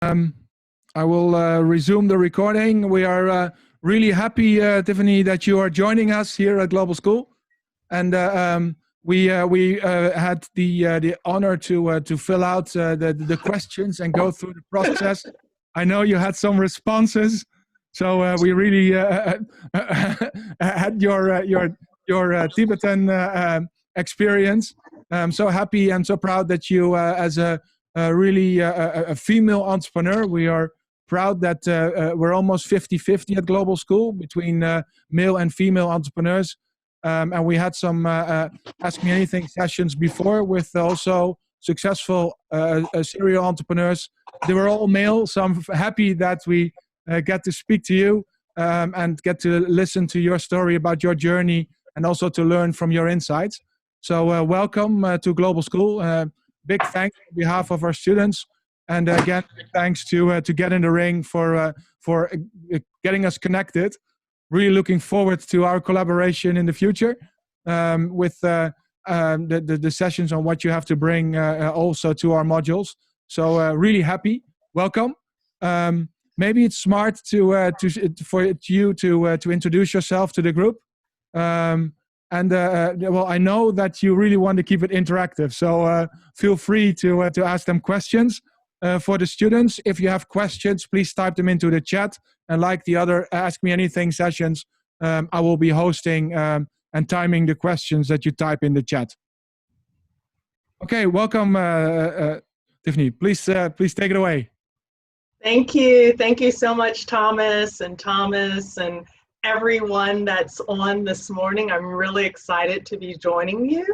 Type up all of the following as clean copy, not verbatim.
Um, I will resume the recording. We are really happy, Tiffany, that you are joining us here at Global School, and we had the honor to fill out the questions and go through the process. I know you had some responses, so we really had your Tibetan experience. I'm so happy and so proud that you, as a really a female entrepreneur. We are proud that we're almost 50-50 at Global School between male and female entrepreneurs. And we had some Ask Me Anything sessions before with also successful serial entrepreneurs. They were all male, so I'm happy that we get to speak to you and get to listen to your story about your journey and also to learn from your insights. So welcome to Global School. Big thanks on behalf of our students, and again, big thanks to Get in the Ring for getting us connected. Really looking forward to our collaboration in the future with the sessions on what you have to bring also to our modules. So really happy. Welcome. Maybe it's smart for you to introduce yourself to the group. Well, I know that you really want to keep it interactive, so feel free to ask them questions. For the students, if you have questions, please type them into the chat. And like the other Ask Me Anything sessions, I will be hosting and timing the questions that you type in the chat. Okay, welcome, Tiffany. Please take it away. Thank you. Thank you so much, Thomas and everyone that's on this morning. I'm really excited to be joining you.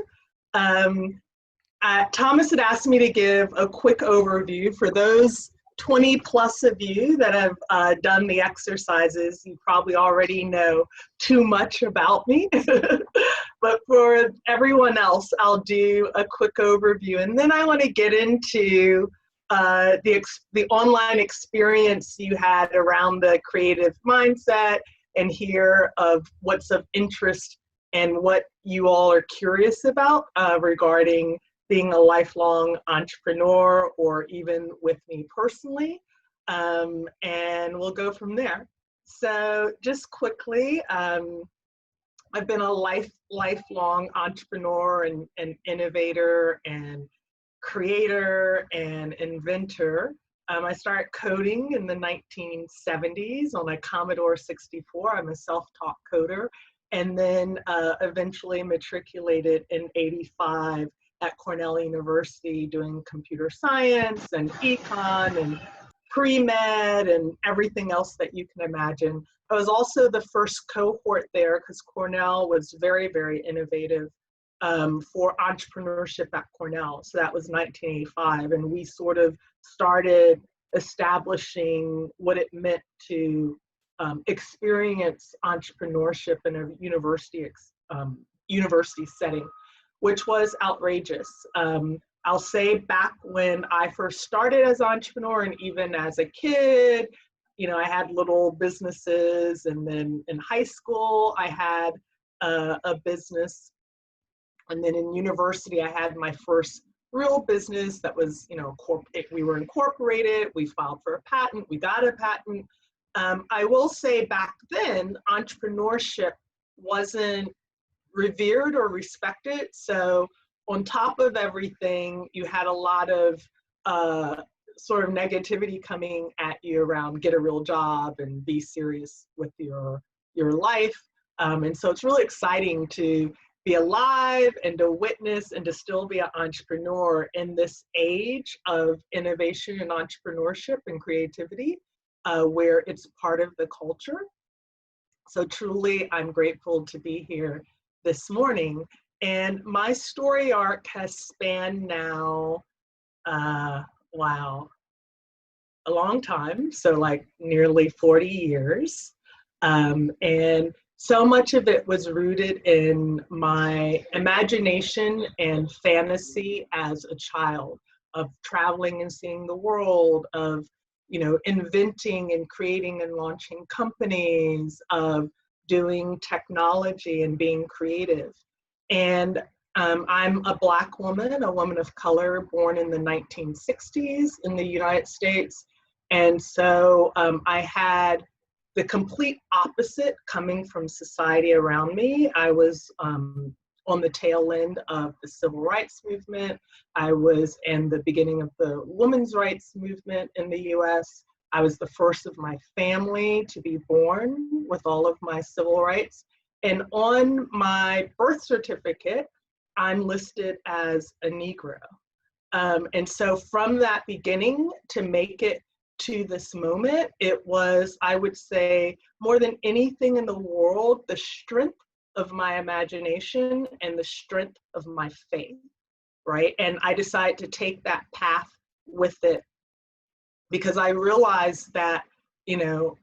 Thomas had asked me to give a quick overview for those 20 plus of you that have done the exercises. You probably already know too much about me, but for everyone else, I'll do a quick overview. And then I want to get into the online experience you had around the creative mindset and hear of what's of interest and what you all are curious about regarding being a lifelong entrepreneur or even with me personally. And we'll go from there. So just quickly, I've been a lifelong entrepreneur and innovator and creator and inventor. I started coding in the 1970s on a Commodore 64. I'm a self-taught coder, and then eventually matriculated in '85 at Cornell University doing computer science and econ and pre-med and everything else that you can imagine. I was also the first cohort there because Cornell was very, very innovative for entrepreneurship at Cornell. So that was 1985, and we sort of started establishing what it meant to experience entrepreneurship in a university setting, which was outrageous. I'll say back when I first started as an entrepreneur and even as a kid, you know, I had little businesses, and then in high school I had a business. And then in university, I had my first real business that was, you know, we were incorporated, we filed for a patent, we got a patent. I will say back then, entrepreneurship wasn't revered or respected. So on top of everything, you had a lot of sort of negativity coming at you around get a real job and be serious with your life. And so it's really exciting to be alive and to witness and to still be an entrepreneur in this age of innovation and entrepreneurship and creativity, where it's part of the culture. So truly, I'm grateful to be here this morning. And my story arc has spanned now, wow, a long time. So like nearly 40 years. And so much of it was rooted in my imagination and fantasy as a child, of traveling and seeing the world, of, you know, inventing and creating and launching companies, of doing technology and being creative. And I'm a Black woman, a woman of color, born in the 1960s in the United States. And so I had the complete opposite coming from society around me. I was on the tail end of the civil rights movement. I was in the beginning of the women's rights movement in the US. I was the first of my family to be born with all of my civil rights. And on my birth certificate, I'm listed as a Negro. And so from that beginning to make it to this moment, it was, I would say, more than anything in the world, the strength of my imagination and the strength of my faith, right? And I decided to take that path with it because I realized that, you know,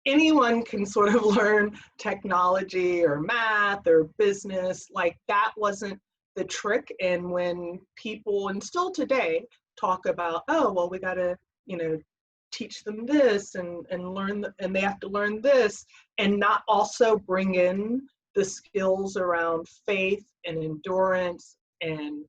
anyone can sort of learn technology or math or business. Like, that wasn't the trick. And when people, and still today, talk about, oh, well, we got to, you know, teach them this and learn, and they have to learn this, and not also bring in the skills around faith and endurance and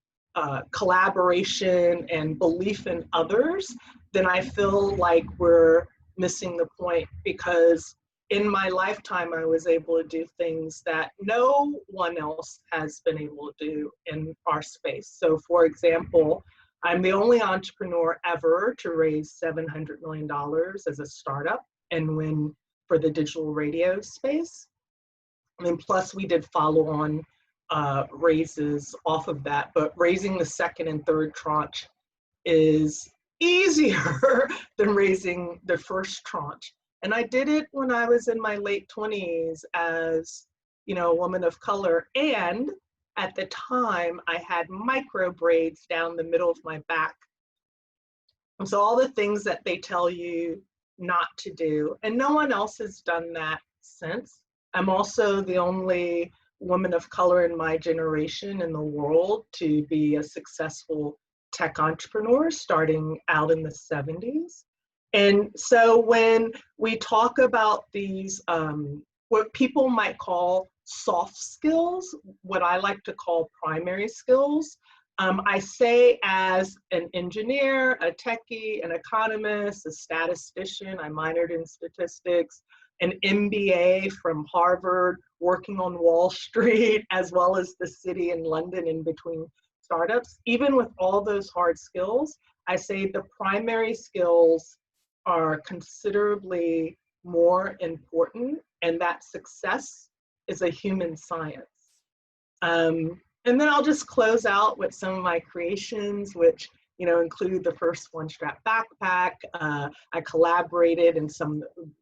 collaboration and belief in others, then I feel like we're missing the point. Because in my lifetime, I was able to do things that no one else has been able to do in our space. So for example, I'm the only entrepreneur ever to raise $700 million as a startup and win for the digital radio space. And plus we did follow on raises off of that, but raising the second and third tranche is easier than raising the first tranche. And I did it when I was in my late 20s as, you know, a woman of color. And at the time I had micro braids down the middle of my back. And so all the things that they tell you not to do, and no one else has done that since. I'm also the only woman of color in my generation in the world to be a successful tech entrepreneur starting out in the 70s. And so when we talk about these, what people might call soft skills, what I like to call primary skills, I say as an engineer, a techie, an economist, a statistician, I minored in statistics, an MBA from Harvard, working on Wall Street, as well as the city in London in between startups. Even with all those hard skills, I say the primary skills are considerably more important, and that success is a human science. And then I'll just close out with some of my creations, which, you know, include the first one strap backpack. I collaborated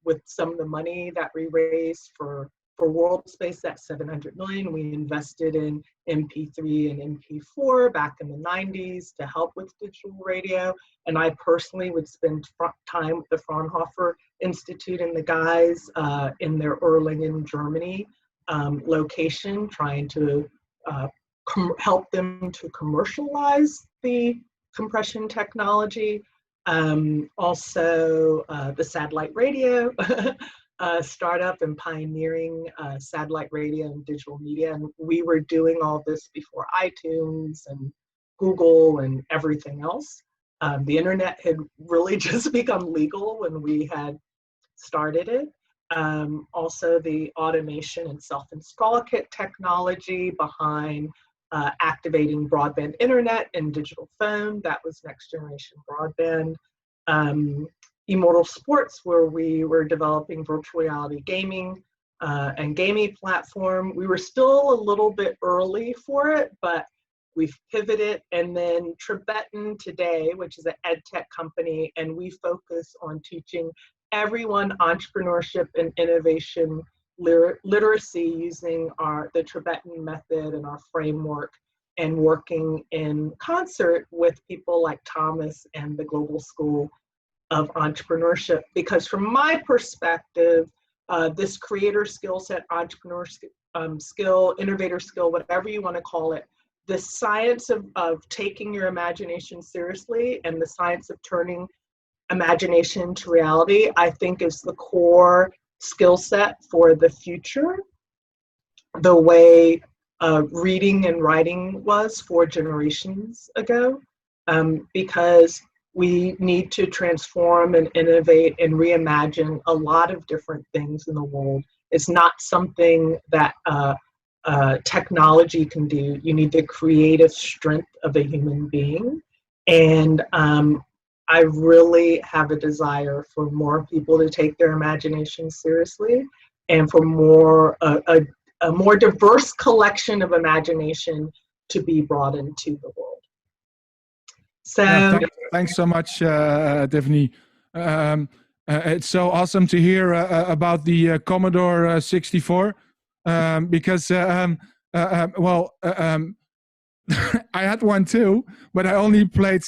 with some of the money that we raised for World Space, that 700 million. We invested in MP3 and MP4 back in the 90s to help with digital radio. And I personally would spend time with the Fraunhofer Institute and the guys in their Erlangen, Germany location, trying to help them to commercialize the compression technology. Also the satellite radio startup and pioneering satellite radio and digital media. And we were doing all this before iTunes and Google and everything else. The internet had really just become legal when we had started it. Also the automation and self-install kit technology behind activating broadband internet and digital phone. That was next generation broadband. Immortal Sports, where we were developing virtual reality gaming and gaming platform. We were still a little bit early for it, but we've pivoted. And then Tribetan today, which is an ed tech company, and we focus on teaching everyone entrepreneurship and innovation literacy using the Tribetan method and our framework, and working in concert with people like Thomas and the Global School of Entrepreneurship. Because from my perspective, this creator skill set, entrepreneur skill, innovator skill, whatever you want to call it, the science of taking your imagination seriously and the science of turning imagination to reality, I think is the core skill set for the future, the way reading and writing was 4 generations ago. Because we need to transform and innovate and reimagine a lot of different things in the world. It's not something that technology can do. You need the creative strength of a human being. And I really have a desire for more people to take their imagination seriously, and for a more diverse collection of imagination to be brought into the world. So Yeah, thanks so much, Tiffany. It's so awesome to hear about the Commodore 64, because I had one too, but I only played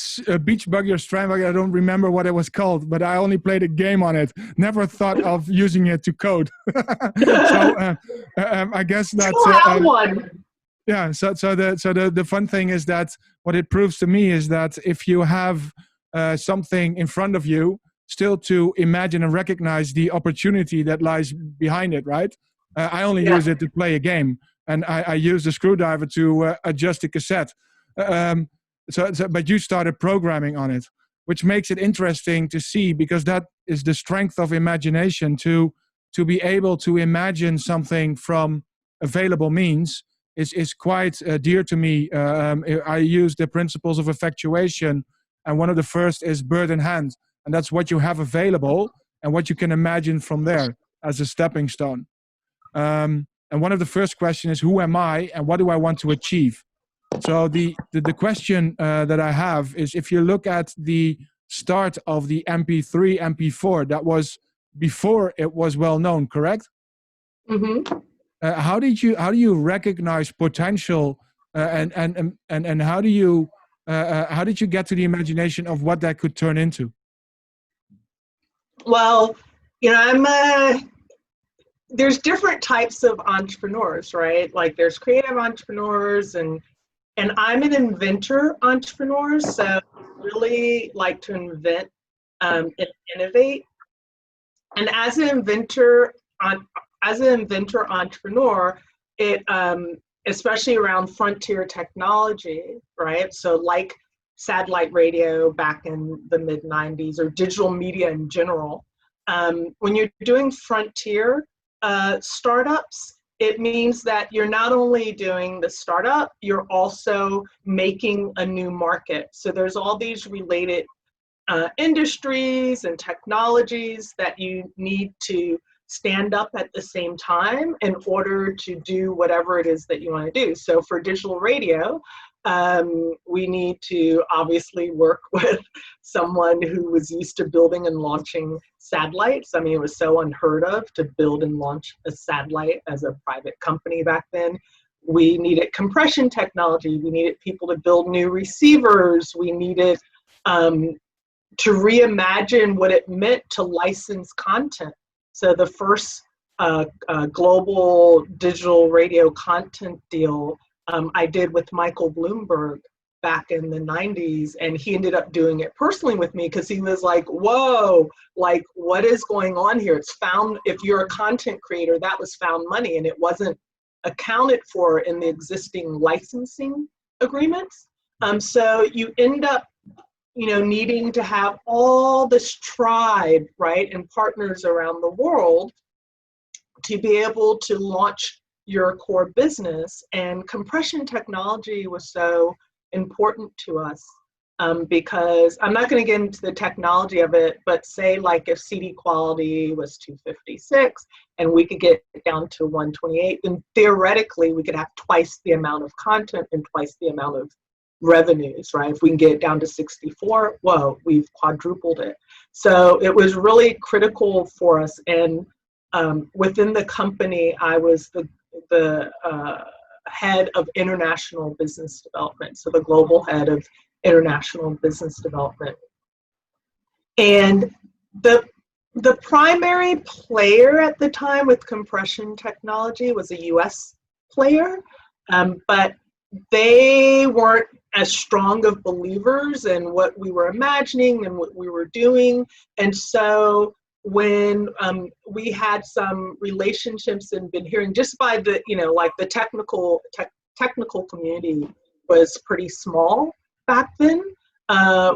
Beach Buggy or Strand Buggy. I don't remember what it was called, but I only played a game on it. Never thought of using it to code. So I guess that's one. Yeah. So the fun thing is that what it proves to me is that if you have something in front of you, still to imagine and recognize the opportunity that lies behind it, right? I only use it to play a game. And I use the screwdriver to adjust the cassette. But you started programming on it, which makes it interesting to see, because that is the strength of imagination, to be able to imagine something from available means is quite dear to me. I use the principles of effectuation, and one of the first is bird in hand, and that's what you have available and what you can imagine from there as a stepping stone. And one of the first questions is, who am I and what do I want to achieve? So the question that I have is, if you look at the start of the MP3, MP4, that was before it was well known, correct? Mm-hmm. How do you recognize potential, and how did you get to the imagination of what that could turn into? Well, there's different types of entrepreneurs, right? Like there's creative entrepreneurs, and I'm an inventor entrepreneur, so I really like to invent and innovate. And as an inventor entrepreneur, it especially around frontier technology, right? So like satellite radio back in the mid 90s, or digital media in general. When you're doing frontier startups, it means that you're not only doing the startup, you're also making a new market. So there's all these related industries and technologies that you need to stand up at the same time in order to do whatever it is that you want to do. So for digital radio, we need to obviously work with someone who was used to building and launching satellites. I mean, it was so unheard of to build and launch a satellite as a private company back then. We needed compression technology. We needed people to build new receivers. We needed to reimagine what it meant to license content. So the first global digital radio content deal I did with Michael Bloomberg back in the 90s, and he ended up doing it personally with me because he was like, whoa, like what is going on here? It's found, if you're a content creator, that was found money, and it wasn't accounted for in the existing licensing agreements. So you end up, needing to have all this tribe, right, and partners around the world to be able to launch your core business. And compression technology was so important to us because I'm not going to get into the technology of it, but say like if CD quality was 256 and we could get it down to 128, then theoretically we could have twice the amount of content and twice the amount of revenues, right? If we can get it down to 64, whoa, we've quadrupled it. So it was really critical for us. And within the company, I was the head of international business development, so the global head of international business development. And the primary player at the time with compression technology was a US player, but they weren't as strong of believers in what we were imagining and what we were doing. And so when we had some relationships and been hearing just by the, like the technical community was pretty small back then.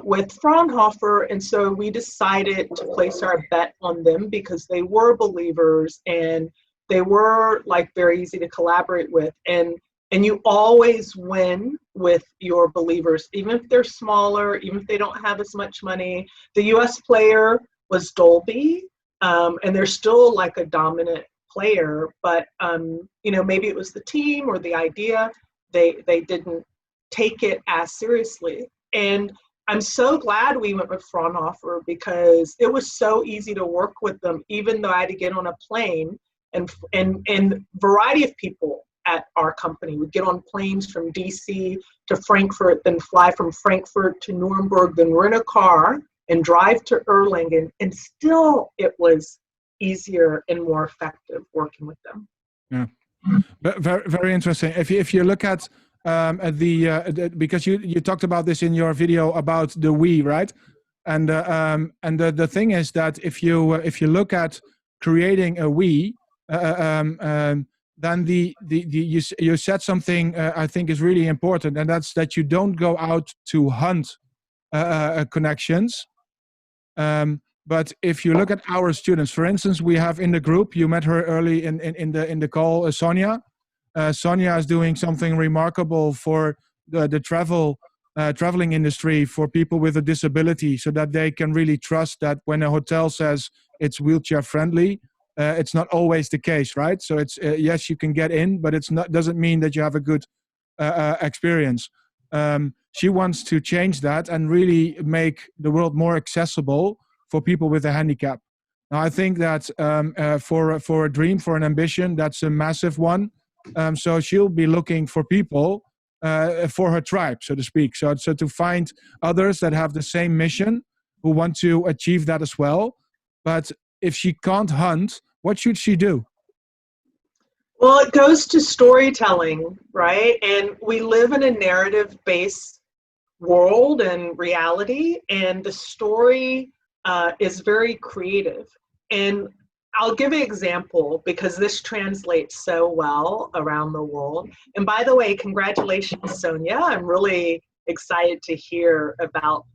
with Fraunhofer, and so we decided to place our bet on them because they were believers and they were like very easy to collaborate with, and you always win with your believers, even if they're smaller, even if they don't have as much money. The US player was Dolby, and they're still like a dominant player, but you know, maybe it was the team or the idea, they didn't take it as seriously. And I'm so glad we went with Fraunhofer because it was so easy to work with them, even though I had to get on a plane, and variety of people at our company would get on planes from DC to Frankfurt, then fly from Frankfurt to Nuremberg, then rent a car and drive to Erlangen, and still it was easier and more effective working with them. Yeah, very, very interesting. If you look at because you talked about this in your video about the we, right? And the thing is that if you look at creating a we, then you said something I think is really important, and that's that you don't go out to hunt connections. But if you look at our students, for instance, we have in the group, you met her early in the call, Sonia. Sonia is doing something remarkable for the traveling industry for people with a disability, so that they can really trust that when a hotel says it's wheelchair friendly, it's not always the case, right? So it's yes, you can get in, but it's not, doesn't mean that you have a good experience. She wants to change that and really make the world more accessible for people with a handicap. Now, I think that for a dream, for an ambition, that's a massive one. So she'll be looking for people for her tribe, so to speak. So to find others that have the same mission who want to achieve that as well. But if she can't hunt, what should she do? Well, it goes to storytelling, right? And we live in a narrative-based world and reality, and the story is very creative. And I'll give an example because this translates so well around the world. And by the way, congratulations, Sonia. I'm really excited to hear about,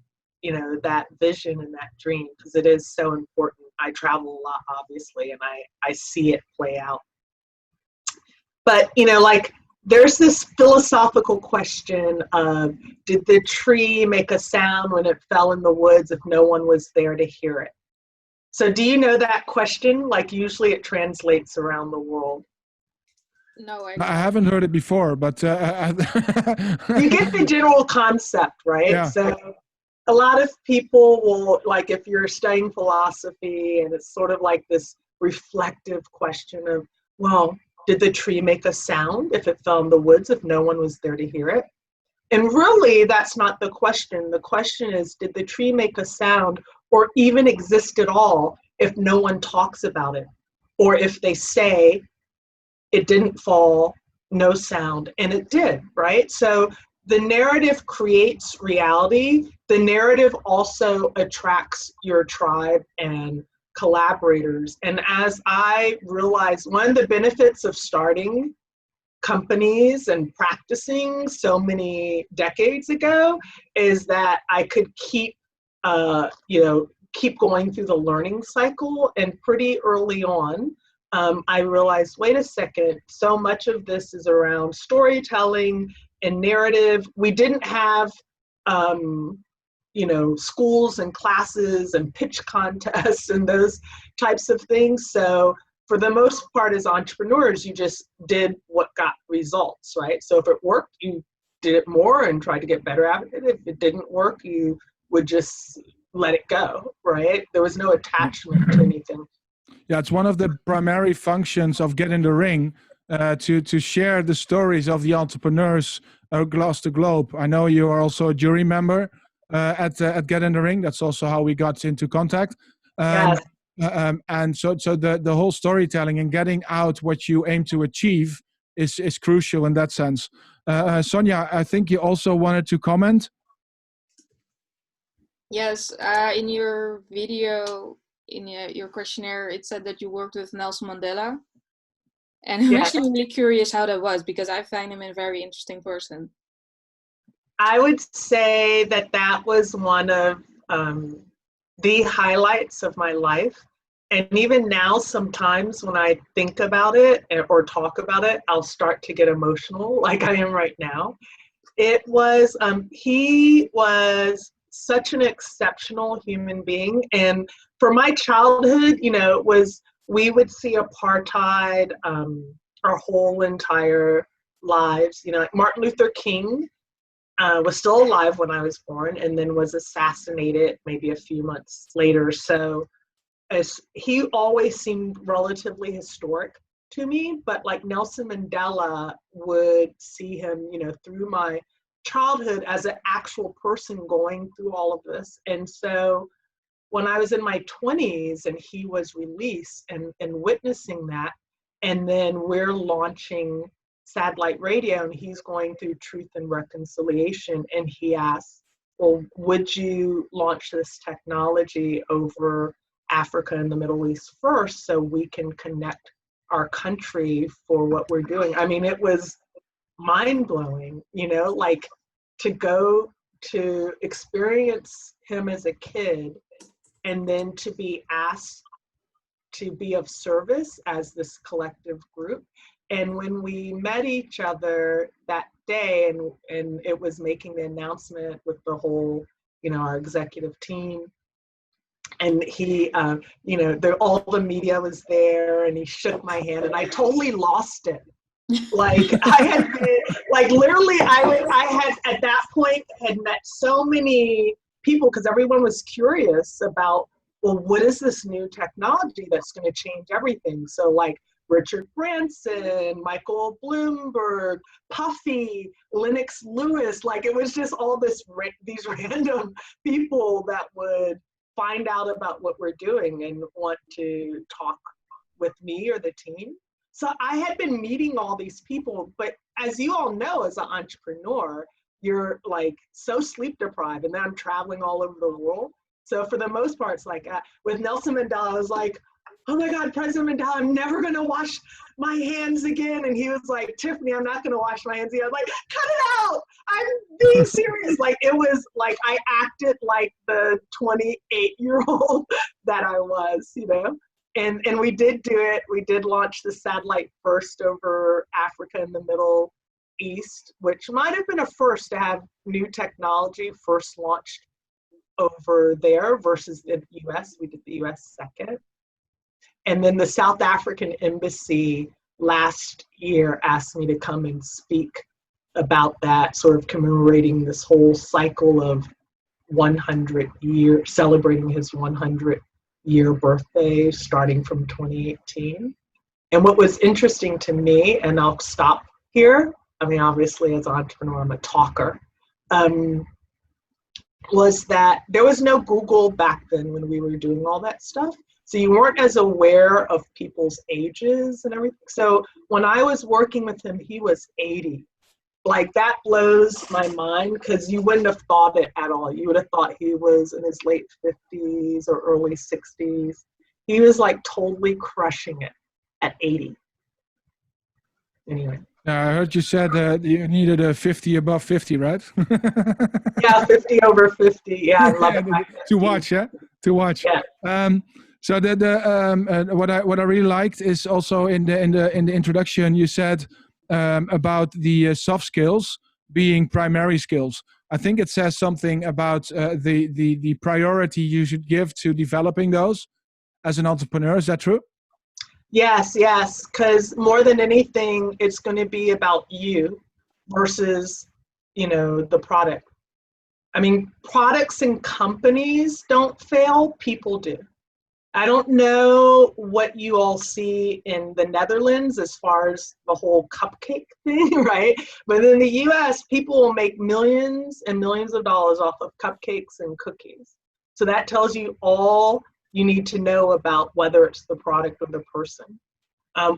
you know, that vision and that dream because it is so important. I travel a lot, obviously, and I see it play out. But, you know, like there's this philosophical question of, did the tree make a sound when it fell in the woods if no one was there to hear it? So do you know that question? Like usually it translates around the world. No, I haven't heard it before, but you get the general concept, right? Yeah. So a lot of people will, like if you're studying philosophy and it's sort of like this reflective question of, well, did the tree make a sound if it fell in the woods if no one was there to hear it? And really, that's not the question. The question is, did the tree make a sound or even exist at all if no one talks about it? Or if they say it didn't fall, no sound, and it did, right? So the narrative creates reality. The narrative also attracts your tribe and collaborators. And as I realized, one of the benefits of starting companies and practicing so many decades ago is that I could keep going through the learning cycle. And pretty early on, I realized, wait a second, so much of this is around storytelling and narrative. We didn't have schools and classes and pitch contests and those types of things. So for the most part, as entrepreneurs, you just did what got results, right? So if it worked, you did it more and tried to get better at it. If it didn't work, you would just let it go, right? There was no attachment to anything. Yeah, it's one of the primary functions of Get in the Ring, to share the stories of the entrepreneurs across the globe. I know you are also a jury member at Get in the Ring. That's also how we got into contact. Yes. And so the whole storytelling and getting out what you aim to achieve is crucial in that sense. Sonia, I think you also wanted to comment. Yes, in your video, in your questionnaire, it said that you worked with Nelson Mandela. And I'm actually really curious how that was, because I find him a very interesting person. I would say that that was one of the highlights of my life. And even now, sometimes when I think about it or talk about it, I'll start to get emotional like I am right now. It was, he was such an exceptional human being. And for my childhood, you know, it was, we would see apartheid our whole entire lives. You know, like Martin Luther King was still alive when I was born and then was assassinated maybe a few months later. So as he always seemed relatively historic to me, but like Nelson Mandela would see him, you know, through my childhood as an actual person going through all of this. And so when I was in my 20s and he was released and witnessing that, and then we're launching satellite radio and he's going through Truth and Reconciliation, and he asked, well, would you launch this technology over Africa and the Middle East first so we can connect our country for what we're doing? I mean, it was mind-blowing, you know, like to go to experience him as a kid and then to be asked to be of service as this collective group. And when we met each other that day and it was making the announcement with the whole, you know, our executive team, and he, you know, all the media was there and he shook my hand and I totally lost it. Like I had been, like literally I had at that point had met so many people because everyone was curious about, well, what is this new technology that's going to change everything? So like Richard Branson, Michael Bloomberg, Puffy, Lennox Lewis, like it was just all these random people that would find out about what we're doing and want to talk with me or the team. So I had been meeting all these people, but as you all know, as an entrepreneur, you're like so sleep deprived, and then I'm traveling all over the world. So for the most part, it's like with Nelson Mandela, I was like, oh my God, President Mandela, I'm never gonna wash my hands again. And he was like, Tiffany, I'm not gonna wash my hands again. I was like, cut it out, I'm being serious. Like it was like, I acted like the 28-year-old that I was, you know? And we did do it. We did launch the satellite first over Africa and the Middle East, which might have been a first to have new technology first launched over there versus the US. We did the US second. And then the South African embassy last year asked me to come and speak about that, sort of commemorating this whole cycle of 100 years, celebrating his 100-year birthday starting from 2018. And what was interesting to me, and I'll stop here, I mean, obviously as an entrepreneur, I'm a talker, was that there was no Google back then when we were doing all that stuff. So you weren't as aware of people's ages and everything. So when I was working with him, he was 80. Like that blows my mind because you wouldn't have thought it at all. You would have thought he was in his late 50s or early 60s. He was like totally crushing it at 80. Anyway. I heard you said you needed a 50 above 50, right? Yeah, 50 over 50. Yeah, I love it. To watch, yeah? To watch. Yeah. So what I really liked is also in the introduction you said about the soft skills being primary skills. I think it says something about the priority you should give to developing those as an entrepreneur. Is that true? Yes, because more than anything, it's going to be about you versus, you know, the product. I mean, products and companies don't fail, people do. I don't know what you all see in the Netherlands as far as the whole cupcake thing, right? But in the US, people will make millions and millions of dollars off of cupcakes and cookies. So that tells you all you need to know about whether it's the product or the person.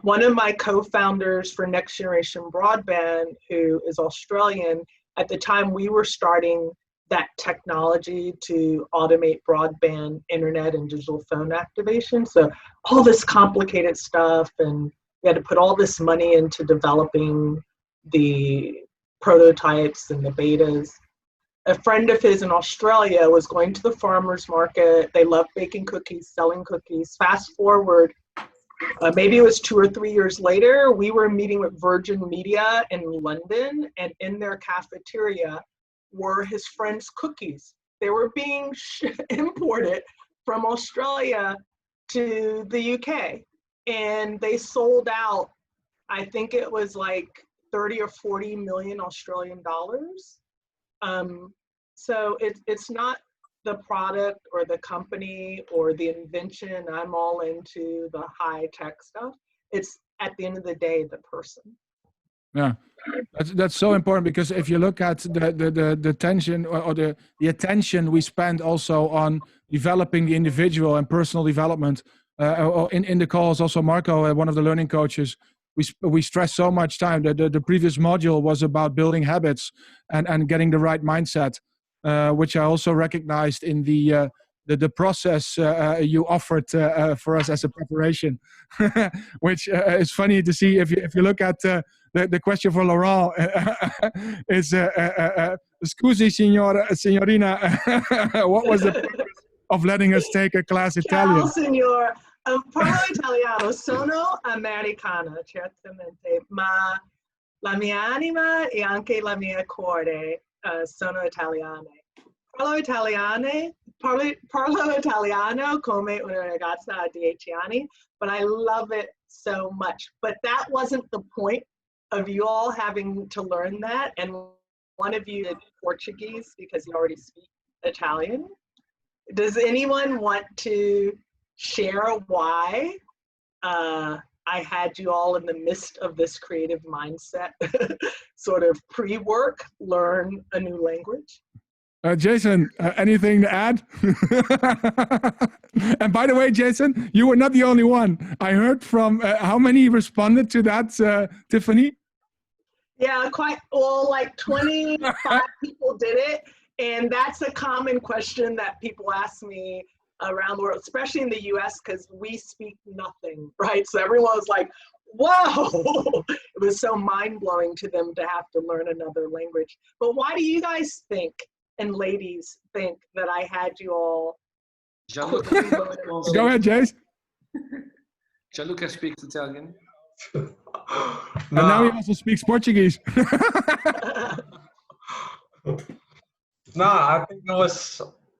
One of my co-founders for Next Generation Broadband, who is Australian, at the time we were starting that technology to automate broadband internet and digital phone activation. So all this complicated stuff, and we had to put all this money into developing the prototypes and the betas. a friend of his in Australia was going to the farmer's market. They loved baking cookies, selling cookies. Fast forward, maybe it was 2 or 3 years later, we were meeting with Virgin Media in London, and in their cafeteria were his friend's cookies. They were being imported from Australia to the UK, and they sold out, I think it was like 30 or 40 million Australian dollars. So it's not the product or the company or the invention. I'm all into the high tech stuff. It's at the end of the day, the person. Yeah, that's so important, because if you look at the tension or the attention we spend also on developing the individual and personal development, in the calls also Marco, one of the learning coaches, we stress so much time that the previous module was about building habits and getting the right mindset, which I also recognized in the process you offered for us as a preparation, which is funny to see if you look at the question for Laurent is scusi signorina, what was the purpose of letting us take a class Italian? Ciao signor, parlo italiano, sono americana, certamente, ma la mia anima e anche la mia cuore sono italiane. Parlo italiano come una ragazza a 10 anni, but I love it so much. But that wasn't the point of you all having to learn that. And one of you did Portuguese because you already speak Italian. Does anyone want to share why I had you all in the midst of this creative mindset, sort of pre-work, learn a new language? Jason, anything to add? And by the way, Jason, you were not the only one. I heard from how many responded to that, Tiffany? Yeah, quite well, like 25 people did it. And that's a common question that people ask me around the world, especially in the US, because we speak nothing, right? So everyone was like, whoa, it was so mind-blowing to them to have to learn another language. But why do you guys think, and ladies think, that I had you all quickly learn? Go ahead, Jace. Gianluca speaks Italian. And now he also speaks Portuguese. No, I think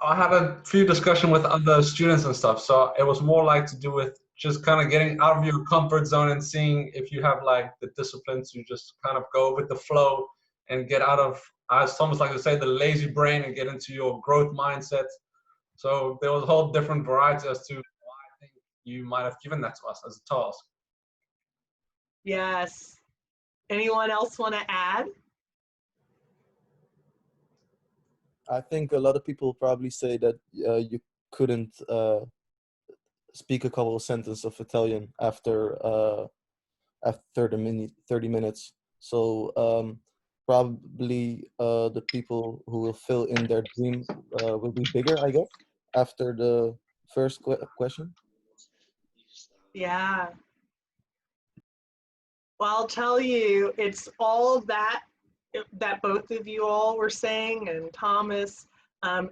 I had a few discussions with other students and stuff. So it was more like to do with just kind of getting out of your comfort zone and seeing if you have like the discipline to just kind of go with the flow and get out of, I almost like to say, the lazy brain and get into your growth mindset. So there was a whole different variety as to why I think you might have given that to us as a task. Yes. Anyone else want to add? I think a lot of people probably say that you couldn't speak a couple of sentences of Italian after 30 minutes. So probably the people who will fill in their dream will be bigger, I guess, after the first question. Yeah. Well, I'll tell you, it's all that both of you all were saying, and Thomas,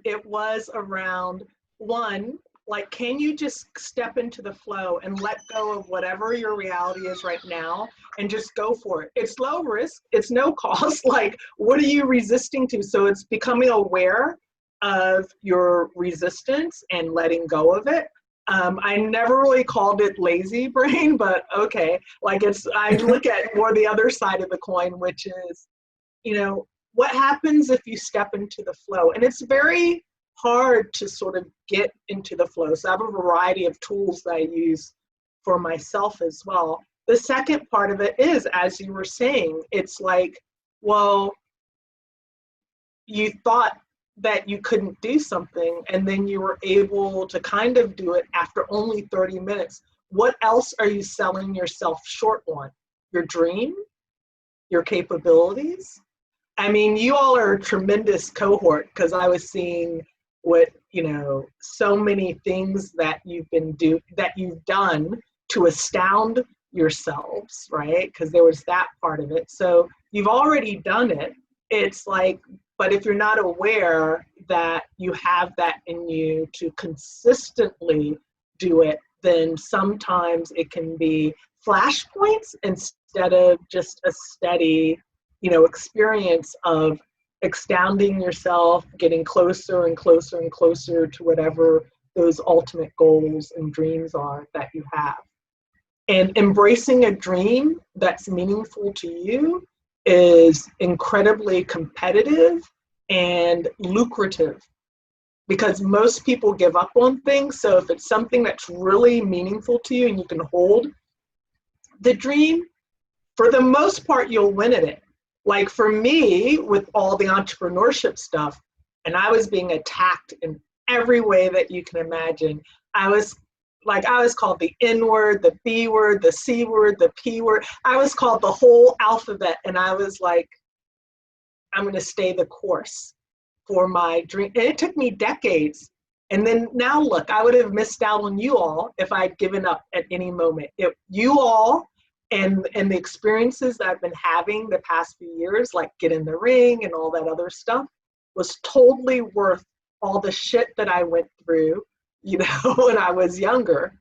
it was around, one, like, can you just step into the flow and let go of whatever your reality is right now and just go for it? It's low risk, it's no cost. Like, what are you resisting to? So it's becoming aware of your resistance and letting go of it. I never really called it lazy brain, but okay. Like, I look at more the other side of the coin, which is, you know, what happens if you step into the flow? And it's very hard to sort of get into the flow. So I have a variety of tools that I use for myself as well. The second part of it is, as you were saying, it's like, well, you thought that you couldn't do something, and then you were able to kind of do it after only 30 minutes. What else are you selling yourself short on? Your dream? Your capabilities? I mean, you all are a tremendous cohort, because I was seeing what, you know, so many things that you've done to astound yourselves, right? Because there was that part of it. So you've already done it. It's like But if you're not aware that you have that in you to consistently do it, then sometimes it can be flashpoints instead of just a steady, experience of astounding yourself, getting closer and closer and closer to whatever those ultimate goals and dreams are that you have. And embracing a dream that's meaningful to you is incredibly competitive and lucrative, because most people give up on things. So if it's something that's really meaningful to you and you can hold the dream, for the most part, you'll win at it. Like for me, with all the entrepreneurship stuff, and I was being attacked in every way that you can imagine. I was called the N word, the B word, the C word, the P word. I was called the whole alphabet. And I was like, I'm going to stay the course for my dream. And it took me decades. And then now look, I would have missed out on you all if I'd given up at any moment. You all and the experiences that I've been having the past few years, like Get in the Ring and all that other stuff, was totally worth all the shit that I went through, when I was younger.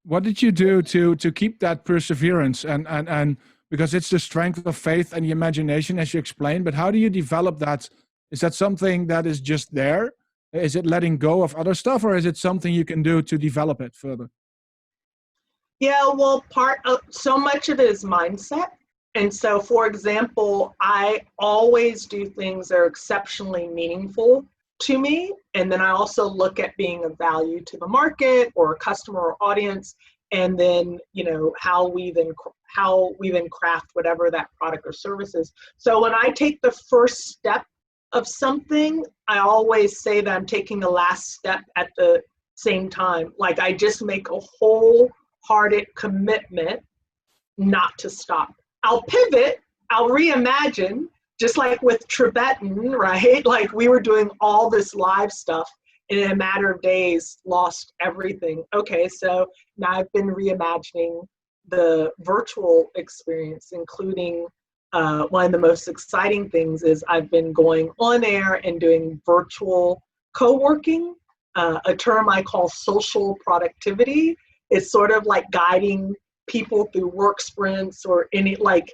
What did you do to keep that perseverance and because it's the strength of faith and the imagination, as you explained, but how do you develop that? Is that something that is just there? Is it letting go of other stuff, or is it something you can do to develop it further? Yeah, well, so much of it is mindset. And so, for example, I always do things that are exceptionally meaningful to me. And then I also look at being of value to the market or customer or audience. And then, how we then craft whatever that product or service is. So when I take the first step of something, I always say that I'm taking the last step at the same time. Like I just make a wholehearted commitment not to stop. I'll pivot, I'll reimagine, just like with Tribetan, right? Like we were doing all this live stuff and in a matter of days lost everything. Okay, so now I've been reimagining the virtual experience, including one of the most exciting things is I've been going on air and doing virtual co-working, a term I call social productivity. It's sort of like guiding people through work sprints or any like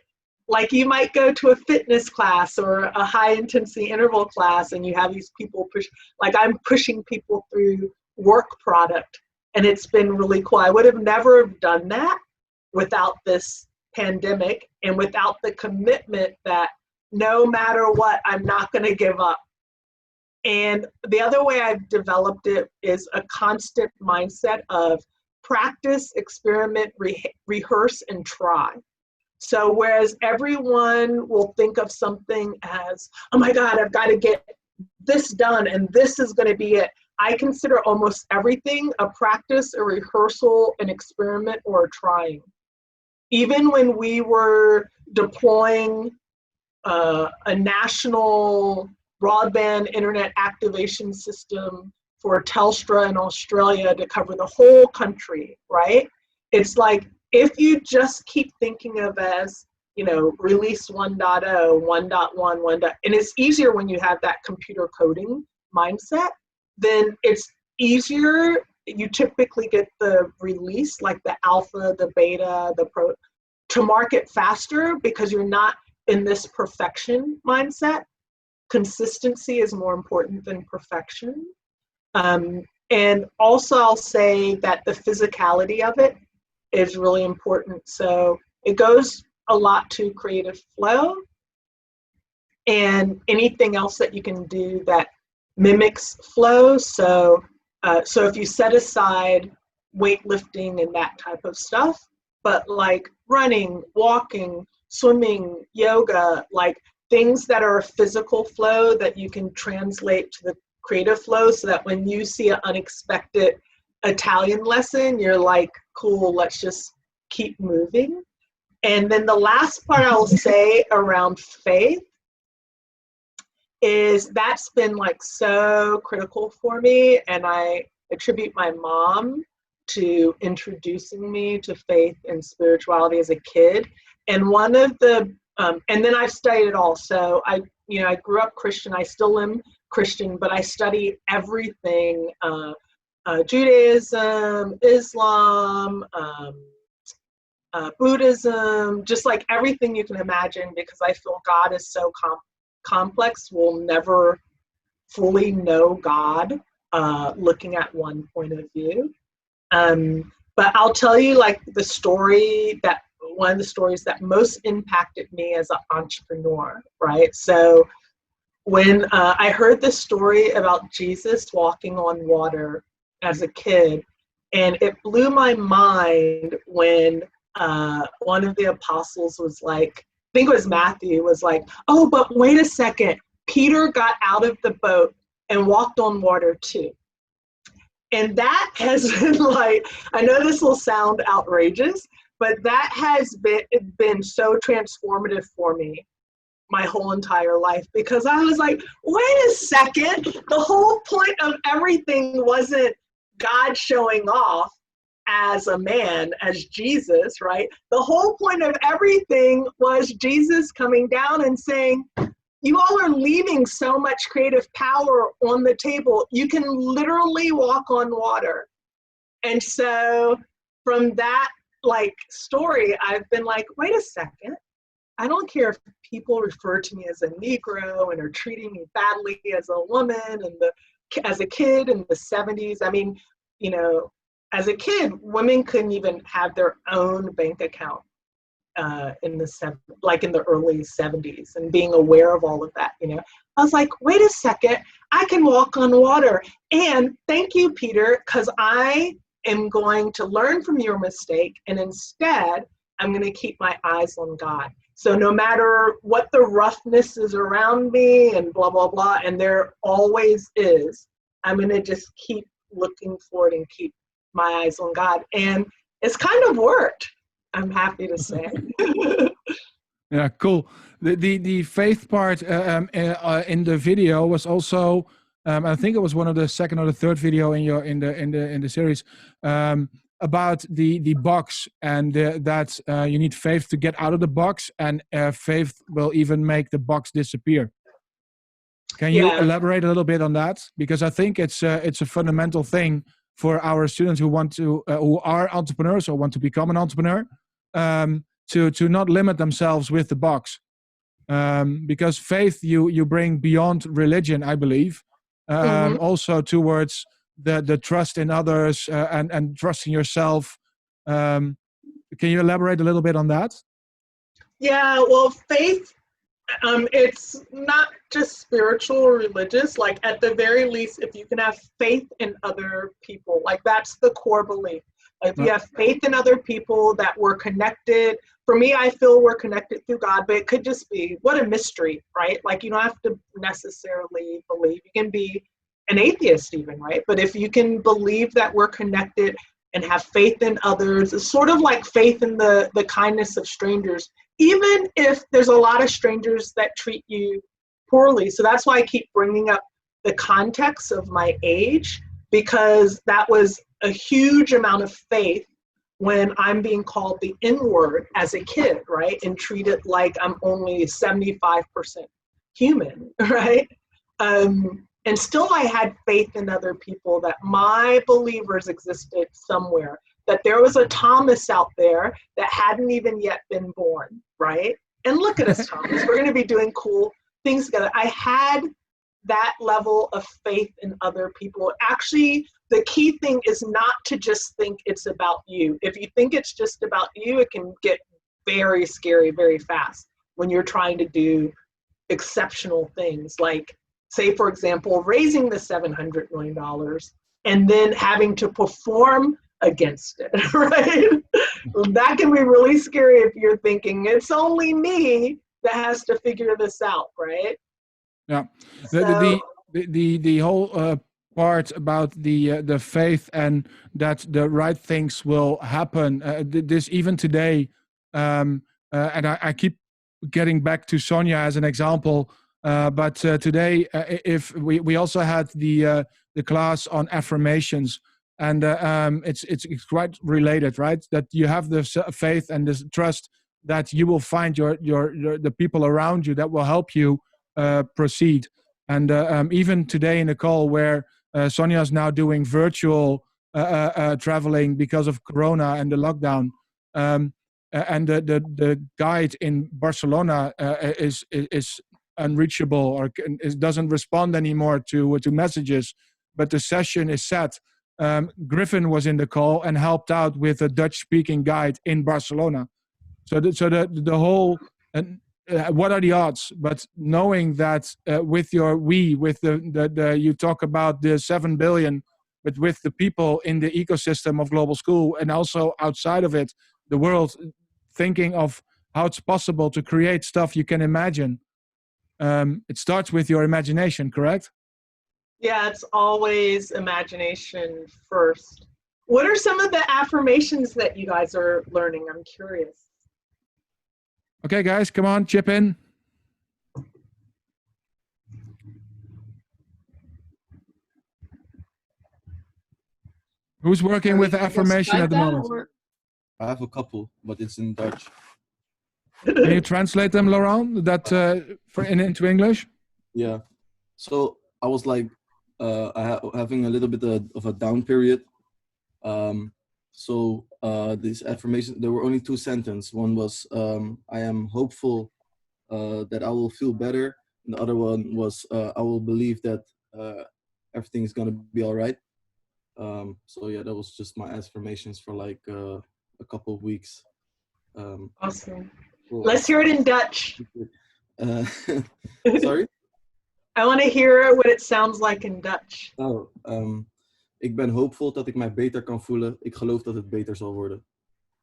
you might go to a fitness class or a high intensity interval class and you have these people like I'm pushing people through work product, and it's been really cool. I would have never done that without this pandemic and without the commitment that no matter what, I'm not going to give up. And the other way I've developed it is a constant mindset of practice, experiment, rehearse, and try. So whereas everyone will think of something as, oh my God, I've got to get this done and this is going to be it, I consider almost everything a practice, a rehearsal, an experiment, or a trying. Even when we were deploying a national broadband internet activation system for Telstra in Australia to cover the whole country, right? It's like, if you just keep thinking of as, release 1.0, 1.1, and it's easier when you have that computer coding mindset, then it's easier. You typically get the release, like the alpha, the beta, the pro, to market faster because you're not in this perfection mindset. Consistency is more important than perfection. And also I'll say that the physicality of it is really important. So it goes a lot to creative flow and anything else that you can do that mimics flow. So if you set aside weightlifting and that type of stuff, but like running, walking, swimming, yoga, like things that are a physical flow that you can translate to the creative flow, so that when you see an unexpected Italian lesson, you're like, cool, let's just keep moving. And then the last part I'll say around faith is that's been like so critical for me, and I attribute my mom to introducing me to faith and spirituality as a kid. And one of the And then I've studied it all. So I grew up Christian. I still am Christian, but I study everything, Judaism, Islam, Buddhism, just like everything you can imagine, because I feel God is so complex. We'll never fully know God looking at one point of view. But I'll tell you, like, one of the stories that most impacted me as an entrepreneur, right? So when I heard this story about Jesus walking on water as a kid, and it blew my mind when one of the apostles was like, I think it was Matthew, was like, oh, but wait a second, Peter got out of the boat and walked on water too. And that has been like, I know this will sound outrageous, but that has been so transformative for me my whole entire life, because I was like, wait a second, the whole point of everything wasn't God showing off as a man, as Jesus, right? The whole point of everything was Jesus coming down and saying, you all are leaving so much creative power on the table. You can literally walk on water. And so from that story, I've been like, wait a second. I don't care if people refer to me as a Negro and are treating me badly as a woman and as a kid in the 70s. I mean, as a kid, women couldn't even have their own bank account in the early 70s, and being aware of all of that, I was like, wait a second, I can walk on water. And thank you, Peter, because I am going to learn from your mistake, and instead I'm going to keep my eyes on God. So no matter what the roughness is around me and blah, blah, blah, and there always is, I'm going to just keep looking forward and keep my eyes on God. And it's kind of worked, I'm happy to say. Yeah, cool. The faith part in the video was also, I think it was one of the second or the third video in the series, about the box, and that you need faith to get out of the box, and faith will even make the box disappear. Can you elaborate a little bit on that? Because I think it's a fundamental thing for our students who are entrepreneurs or want to become an entrepreneur, to not limit themselves with the box, because faith you bring beyond religion, I believe, also towards the trust in others, and trusting yourself. Can you elaborate a little bit on that? Yeah, well, faith, it's not just spiritual or religious. Like, at the very least, if you can have faith in other people, like, that's the core belief. If you have faith in other people, that we're connected. For me, I feel we're connected through God, but it could just be, what a mystery, right? Like, you don't have to necessarily believe. You can be an atheist even, right? But if you can believe that we're connected and have faith in others, it's sort of like faith in the kindness of strangers, even if there's a lot of strangers that treat you poorly. So that's why I keep bringing up the context of my age, because that was a huge amount of faith when I'm being called the N-word as a kid, right? And treated like I'm only 75% human, right? And still I had faith in other people, that my believers existed somewhere, that there was a Thomas out there that hadn't even yet been born, right? And look at us, Thomas, we're gonna be doing cool things together. I had that level of faith in other people. Actually, the key thing is not to just think it's about you. If you think it's just about you, it can get very scary very fast when you're trying to do exceptional things, like, say, for example, raising the $700 million and then having to perform against it, right? That can be really scary if you're thinking it's only me that has to figure this out, right? Yeah, So, the whole part about the faith and that the right things will happen. This even today, and I keep getting back to Sonia as an example. But today, if we also had the class on affirmations, and it's quite related, right? That you have the faith and this trust that you will find the people around you that will help you proceed. And even today in the call where Sonia is now doing virtual traveling because of Corona and the lockdown, and the guide in Barcelona is unreachable, or doesn't respond anymore to messages, but the session is set. Griffin was in the call and helped out with a Dutch-speaking guide in Barcelona. So the whole, what are the odds? But knowing that with you talk about the 7 billion, but with the people in the ecosystem of Global School and also outside of it, the world, thinking of how it's possible to create stuff you can imagine. It starts with your imagination, correct? Yeah, it's always imagination first. What are some of the affirmations that you guys are learning? I'm curious. Okay, guys, come on, chip in. Who's working with the affirmation at the moment? I have a couple, but it's in Dutch. Can you translate them, Laurent, into English? Yeah. So I was like having a little bit of a down period. So this affirmation, there were only 2 sentences. One was, I am hopeful that I will feel better. And the other one was, I will believe that everything is going to be all right. So yeah, that was just my affirmations for like a couple of weeks. Awesome. Let's hear it in Dutch. Sorry? I want to hear what it sounds like in Dutch. Oh, ik ben hoopvol dat ik mij beter kan voelen. Ik geloof dat het beter zal worden.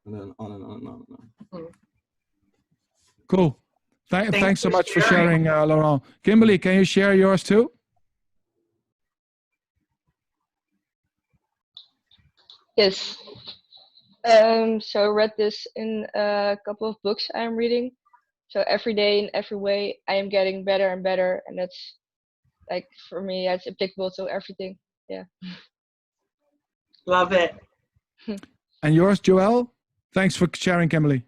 And then on and on and on and on. Cool. Thanks so much for sharing, Laurent. Kimberly, can you share yours too? Yes. So I read this in a couple of books I'm reading. So every day in every way, I am getting better and better. And that's like, for me, it's applicable to everything. Yeah. Love it. And yours, Joelle? Thanks for sharing, Kimberly.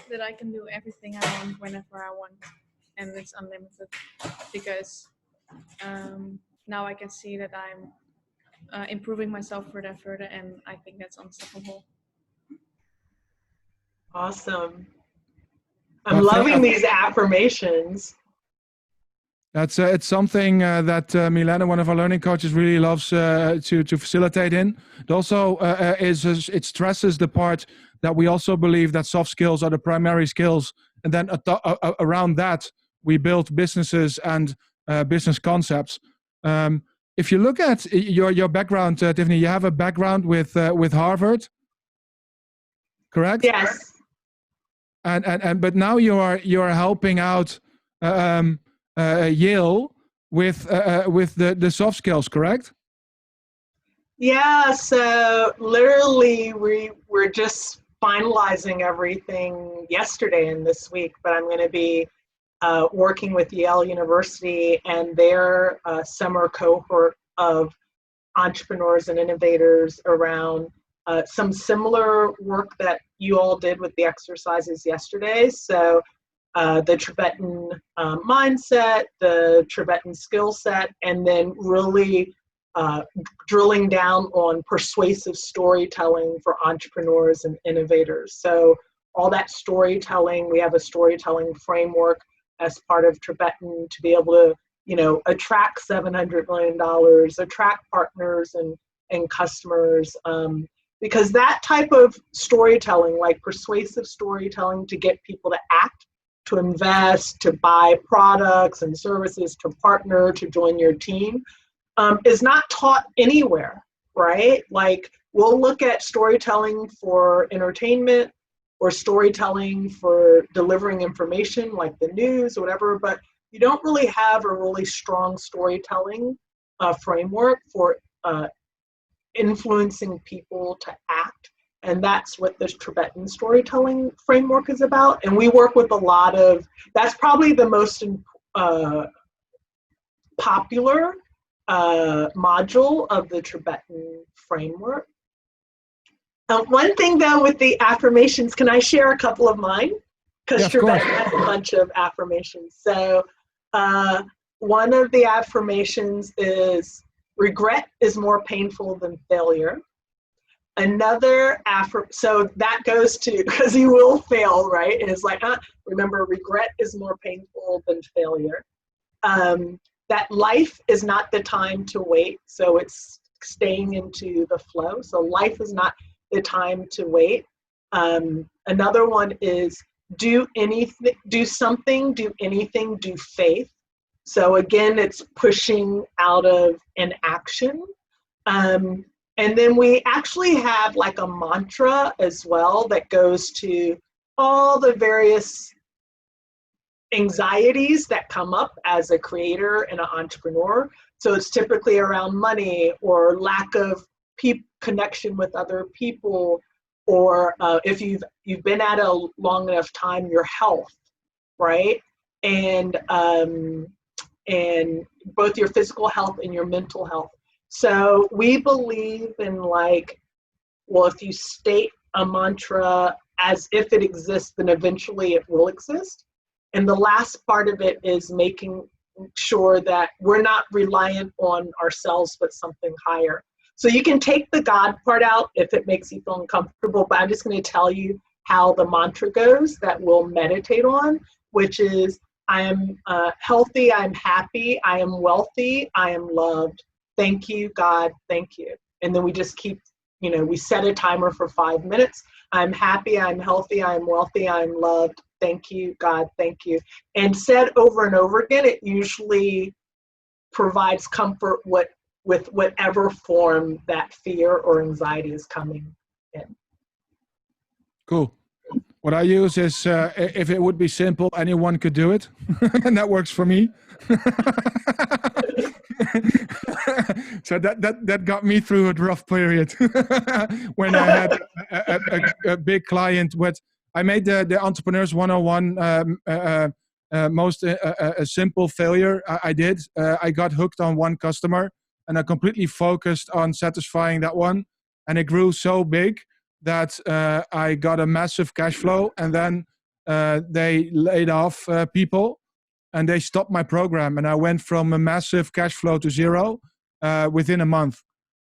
That I can do everything I want whenever I want, and it's unlimited, because now I can see that I'm improving myself further and further, and I think that's unstoppable. Awesome. I'm loving these affirmations. That's it's something that Milena, one of our learning coaches, really loves to facilitate in. It also it stresses the part that we also believe that soft skills are the primary skills, and then around that we build businesses and business concepts. If you look at your background, Tiffany, you have a background with Harvard, correct? Yes. But now you are helping out Yale with the soft skills, correct? Yeah. So literally, we're just finalizing everything yesterday and this week, but I'm going to be working with Yale University and their summer cohort of entrepreneurs and innovators around some similar work that you all did with the exercises yesterday. So the Tribetan mindset, the Tribetan skill set, and then really drilling down on persuasive storytelling for entrepreneurs and innovators. So all that storytelling, we have a storytelling framework as part of Tribetan to be able to, attract $700 million, attract partners and customers. Because that type of storytelling, like persuasive storytelling to get people to act, to invest, to buy products and services, to partner, to join your team, is not taught anywhere, right? Like, we'll look at storytelling for entertainment or storytelling for delivering information like the news or whatever, but you don't really have a really strong storytelling framework for influencing people to act. And that's what this Tribetan storytelling framework is about. And we work with a lot of, that's probably the most popular module of the Tribetan framework. One thing though with the affirmations, can I share a couple of mine? Because Yeah, of course. Tribetan has a bunch of affirmations. So one of the affirmations is regret is more painful than failure. Another so that goes to, because you will fail, right? And it's like, remember, regret is more painful than failure. That life is not the time to wait. So it's staying into the flow. So life is not the time to wait. Another one is do anything, do something, do anything, do faith. So again, it's pushing out of an action. And then we actually have like a mantra as well that goes to all the various anxieties that come up as a creator and an entrepreneur. So it's typically around money or lack of connection with other people, or if you've been at a long enough time, your health, right? And both your physical health and your mental health. So we believe in like, well, if you state a mantra as if it exists, then eventually it will exist. And the last part of it is making sure that we're not reliant on ourselves, but something higher. So you can take the God part out if it makes you feel uncomfortable, but I'm just going to tell you how the mantra goes that we'll meditate on, which is, I am healthy, I'm happy, I am wealthy, I am loved. Thank you, God, thank you. And then we just keep, we set a timer for 5 minutes. I'm happy, I'm healthy, I'm wealthy, I'm loved. Thank you, God, thank you. And said over and over again, it usually provides comfort with whatever form that fear or anxiety is coming in. Cool. What I use is, if it would be simple, anyone could do it. And that works for me. So that got me through a rough period when I had a big client I made the Entrepreneurs 101 most a simple failure. I did. I got hooked on one customer and I completely focused on satisfying that one. And it grew so big that I got a massive cash flow, and then they laid off people and they stopped my program, and I went from a massive cash flow to zero within a month.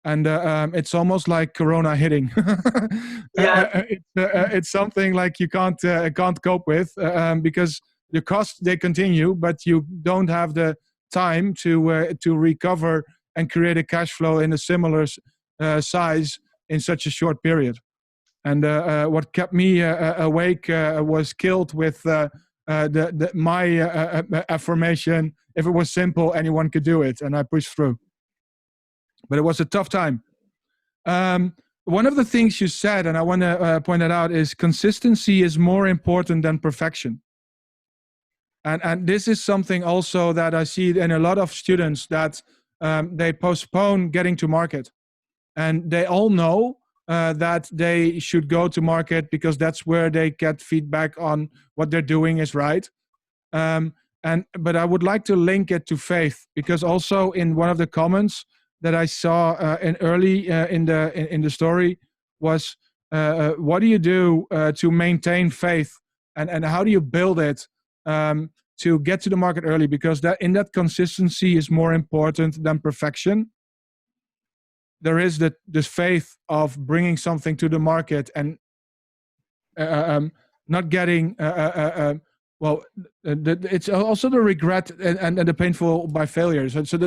And it's almost like Corona hitting. Yeah. It's something like you can't cope with because the costs, they continue, but you don't have the time to recover and create a cash flow in a similar size in such a short period. And what kept me awake was killed with my affirmation. If it was simple, anyone could do it, and I pushed through. But it was a tough time. One of the things you said, and I want to point it out, is consistency is more important than perfection. And this is something also that I see in a lot of students, that they postpone getting to market. And they all know that they should go to market because that's where they get feedback on what they're doing is right. But I would like to link it to faith, because also in one of the comments that I saw in the story was, what do you do to maintain faith, and how do you build it to get to the market early? Because that consistency is more important than perfection. There is this faith of bringing something to the market and not getting it's also the regret and the painful by failure. So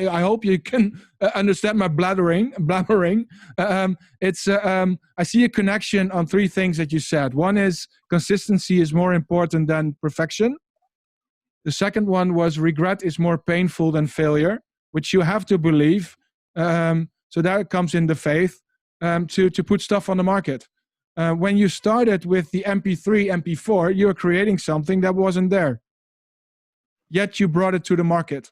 I hope you can understand my blabbering. I see a connection on three things that you said. One is consistency is more important than perfection. The second one was regret is more painful than failure, which you have to believe. So that comes in the faith to put stuff on the market. When you started with the MP3, MP4, you were creating something that wasn't there. Yet you brought it to the market.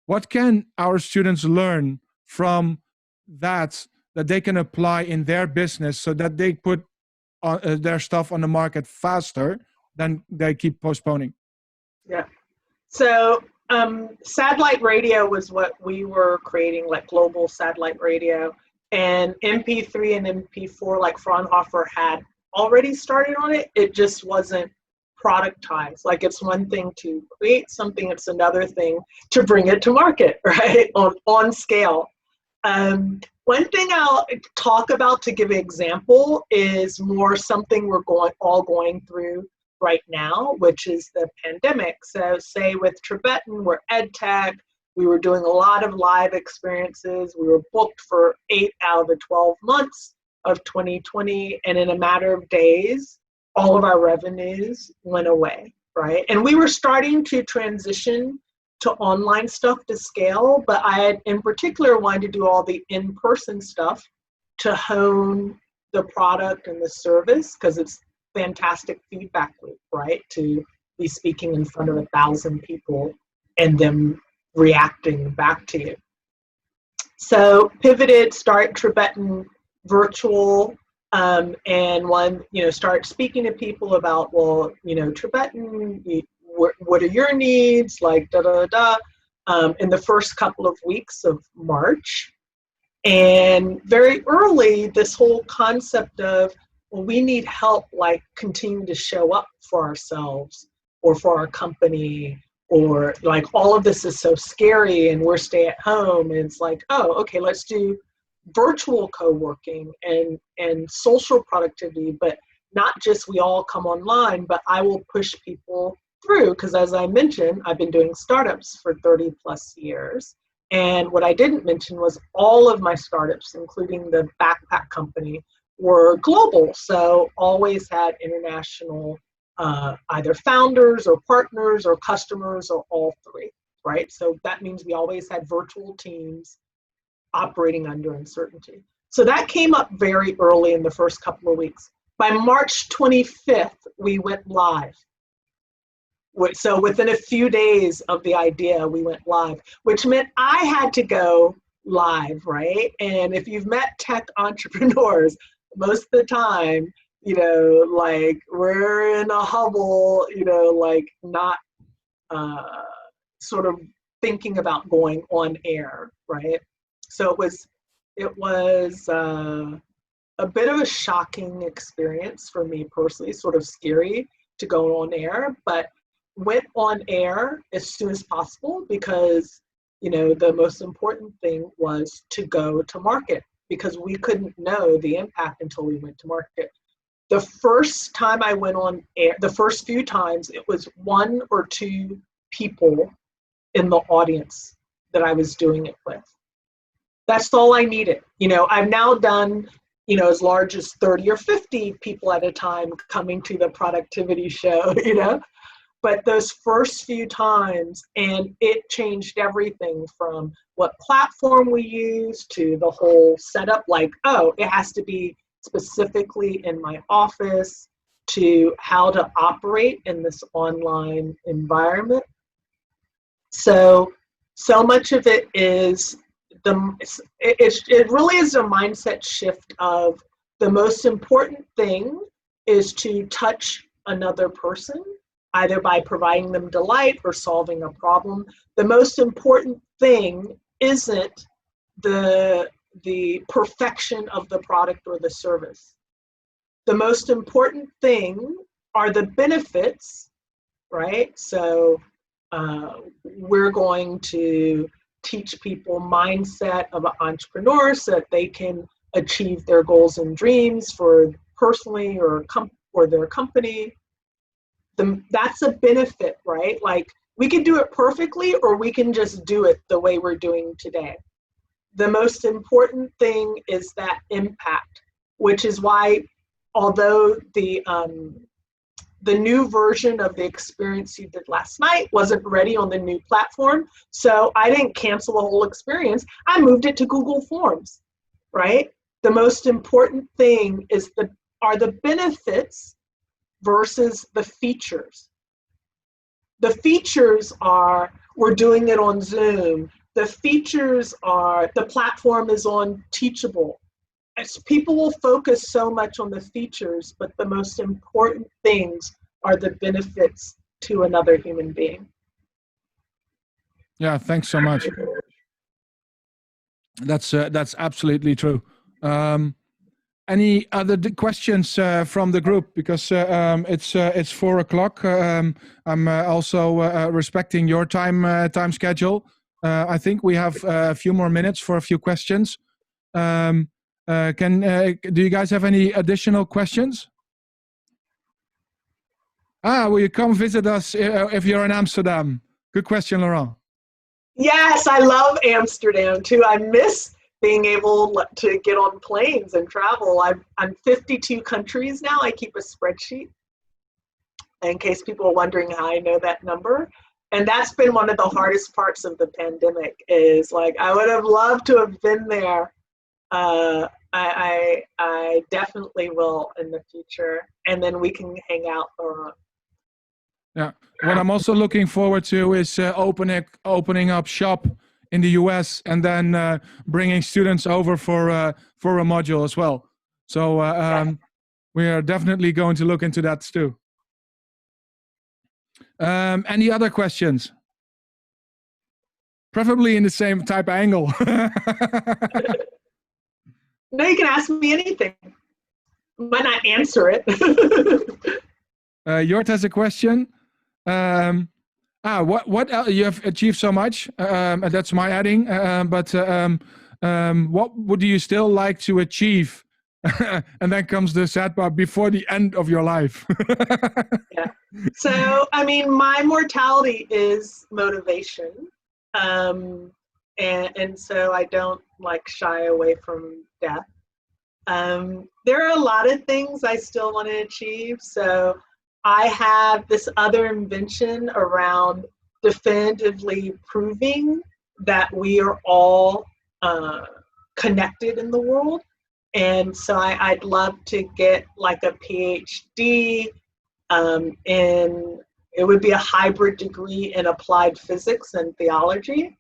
What can our students learn from that they can apply in their business so that they put their stuff on the market faster than they keep postponing? Yeah. So satellite radio was what we were creating, like global satellite radio. and MP3 and MP4, like Fraunhofer had already started on it. It just wasn't productized. Like, it's one thing to create something, it's another thing to bring it to market, right? On scale. One thing I'll talk about to give an example is more something we're all going through right now, which is the pandemic. So say with Tribetan, we're ed tech, we were doing a lot of live experiences, we were booked for 8 out of the 12 months of 2020, and in a matter of days, all of our revenues went away, right? And we were starting to transition to online stuff to scale, but I had in particular wanted to do all the in-person stuff to hone the product and the service, because it's fantastic feedback loop, right? To be speaking in front of 1,000 people and them reacting back to you. So pivoted, start Tribetan virtual, and start speaking to people about, well, Tribetan, what are your needs, like in the first couple of weeks of March. And very early, this whole concept of, well, we need help, like continuing to show up for ourselves or for our company, or like all of this is so scary and we're stay at home, and it's like, oh, okay, let's do virtual co-working and social productivity, but not just we all come online, but I will push people through, because as I mentioned, I've been doing startups for 30 plus years. And what I didn't mention was all of my startups, including the backpack company, were global. So always had international either founders or partners or customers or all three, right? So that means we always had virtual teams operating under uncertainty. So that came up very early in the first couple of weeks. By March 25th, we went live. So within a few days of the idea, we went live, which meant I had to go live, right? And if you've met tech entrepreneurs, most of the time, like we're in a hovel, like not sort of thinking about going on air, right? So it was a bit of a shocking experience for me personally, sort of scary to go on air, but went on air as soon as possible, because the most important thing was to go to market, because we couldn't know the impact until we went to market. The first time I went on air, the first few times, it was 1 or 2 people in the audience that I was doing it with. That's all I needed. I've now done as large as 30 or 50 people at a time coming to the productivity show, But those first few times, and it changed everything from what platform we use to the whole setup, like, oh, it has to be specifically in my office, to how to operate in this online environment. So much of it is it really is a mindset shift of the most important thing is to touch another person, either by providing them delight or solving a problem. The most important thing isn't the perfection of the product or the service. The most important thing are the benefits, right? So we're going to teach people mindset of an entrepreneur so that they can achieve their goals and dreams for personally or their company. That's a benefit, right? Like, we can do it perfectly, or we can just do it the way we're doing today. The most important thing is that impact, which is why, although the new version of the experience you did last night wasn't ready on the new platform, so I didn't cancel the whole experience. I moved it to Google Forms, right? The most important thing are the benefits versus the features. The features are, we're doing it on Zoom. The features are, the platform is on Teachable. As people will focus so much on the features, but the most important things are the benefits to another human being. Yeah, thanks so much. That's absolutely true. Any other questions from the group? Because it's 4 o'clock. I'm also respecting your time schedule. I think we have a few more minutes for a few questions. Do you guys have any additional questions? Will you come visit us if you're in Amsterdam? Good question, Laurent. Yes, I love Amsterdam too. I miss being able to get on planes and travel. I'm 52 countries now. I keep a spreadsheet in case people are wondering how I know that number. And that's been one of the hardest parts of the pandemic is like, I would have loved to have been there. I definitely will in the future. And then we can hang out or. Yeah, what I'm also looking forward to is opening up shop in the US and then bringing students over for a module as well. So we are definitely going to look into that too. Any other questions? Preferably in the same type of angle. No, you can ask me anything. Might not answer it. Jort has a question. What you have achieved so much, and that's my adding. But what would you still like to achieve? And then comes the sad part before the end of your life. Yeah. So, I mean, my mortality is motivation, and so I don't like shy away from death. There are a lot of things I still want to achieve. So. I have this other invention around definitively proving that we are all connected in the world. And so I'd love to get like a PhD in, it would be a hybrid degree in applied physics and theology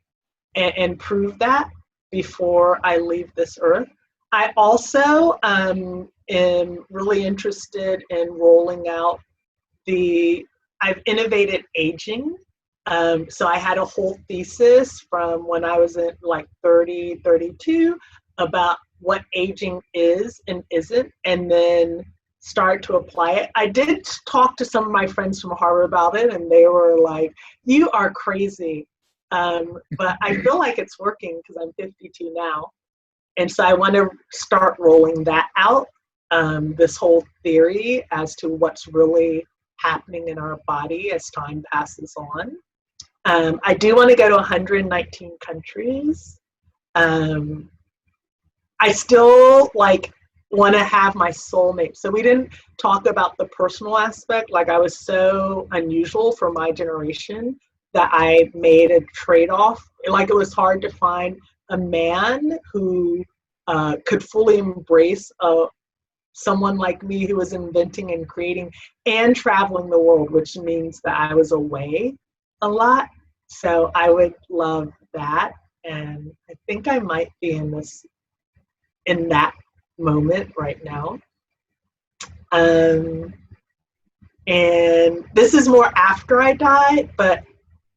and prove that before I leave this earth. I also am really interested in rolling out I've innovated aging. So I had a whole thesis from when I was at like 30, 32 about what aging is and isn't, and then start to apply it. I did talk to some of my friends from Harvard about it, and they were like, you are crazy. But I feel like it's working because I'm 52 now. And so I want to start rolling that out, this whole theory as to what's really happening in our body as time passes on. I do want to go to 119 countries. I still want to have my soulmate. So we didn't talk about the personal aspect. Like I was so unusual for my generation that I made a trade-off. Like it was hard to find a man who could fully embrace someone like me who was inventing and creating and traveling the world, which means that I was away a lot. So I would love that. And I think I might be in that moment right now. And this is more after I die, but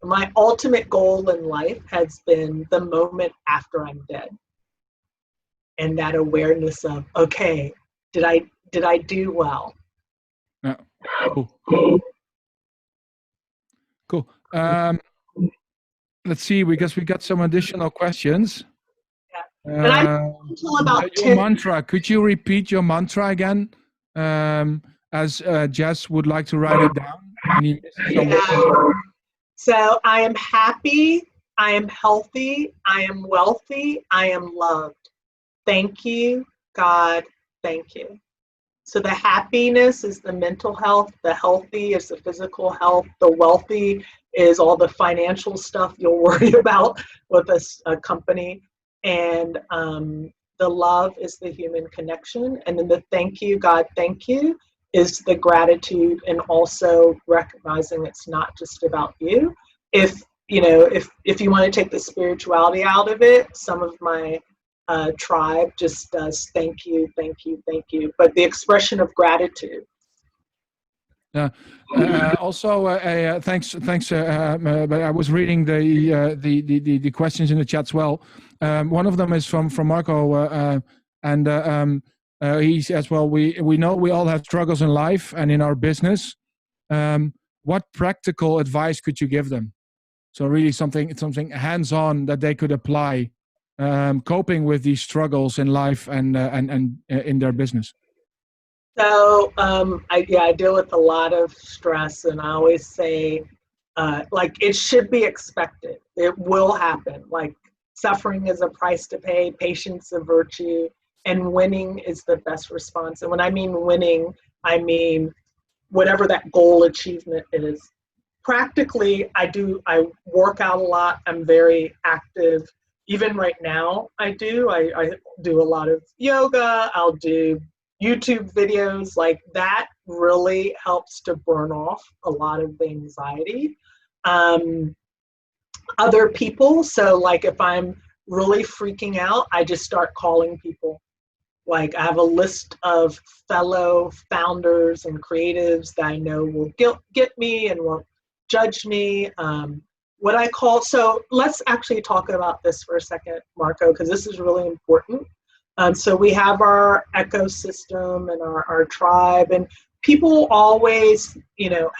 my ultimate goal in life has been the moment after I'm dead. And that awareness of, okay, did I do well? Yeah. Cool. Let's see, because we got some additional questions. Yeah. And I'm until about your mantra. Could you repeat your mantra again? As Jess would like to write it down. Yeah. So I am happy, I am healthy, I am wealthy, I am loved. Thank you, God, thank you. So the happiness is the mental health, the healthy is the physical health, the wealthy is all the financial stuff you'll worry about with a company, and the love is the human connection, and then the thank you, God, thank you, is the gratitude and also recognizing it's not just about you. If you want to take the spirituality out of it, some of my tribe just does thank you, thank you, thank you, but the expression of gratitude. Yeah. Also, thanks. But I was reading the questions in the chat as well. One of them is from Marco. And he says, well, we know we all have struggles in life and in our business. What practical advice could you give them? So really something hands-on that they could apply, coping with these struggles in life and in their business. So I deal with a lot of stress, and I always say, like, it should be expected. It will happen. Like, suffering is a price to pay, patience a virtue, and winning is the best response. And when I mean winning, I mean whatever that goal achievement is. Practically, I work out a lot. I'm very active. Even right now, I do a lot of yoga. I'll do YouTube videos. Like, that really helps to burn off a lot of the anxiety. Other people, so like if I'm really freaking out, I just start calling people. Like, I have a list of fellow founders and creatives that I know will get me and won't judge me. So let's actually talk about this for a second, Marco, because this is really important. So we have our ecosystem and our tribe, and people always,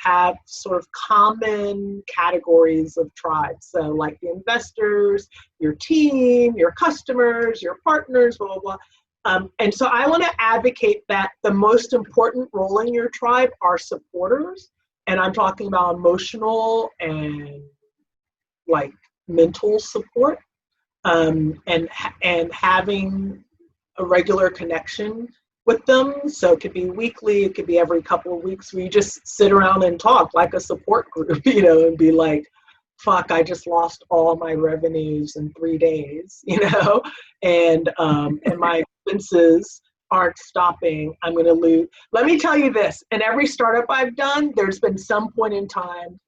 have sort of common categories of tribes. So like the investors, your team, your customers, your partners, blah, blah, blah. And so I want to advocate that the most important role in your tribe are supporters. And I'm talking about emotional and like mental support, and having a regular connection with them. So it could be weekly, it could be every couple of weeks, where you just sit around and talk like a support group, and be like, fuck, I just lost all my revenues in 3 days, and my expenses aren't stopping. I'm going to lose. Let me tell you this, in every startup I've done, there's been some point in time,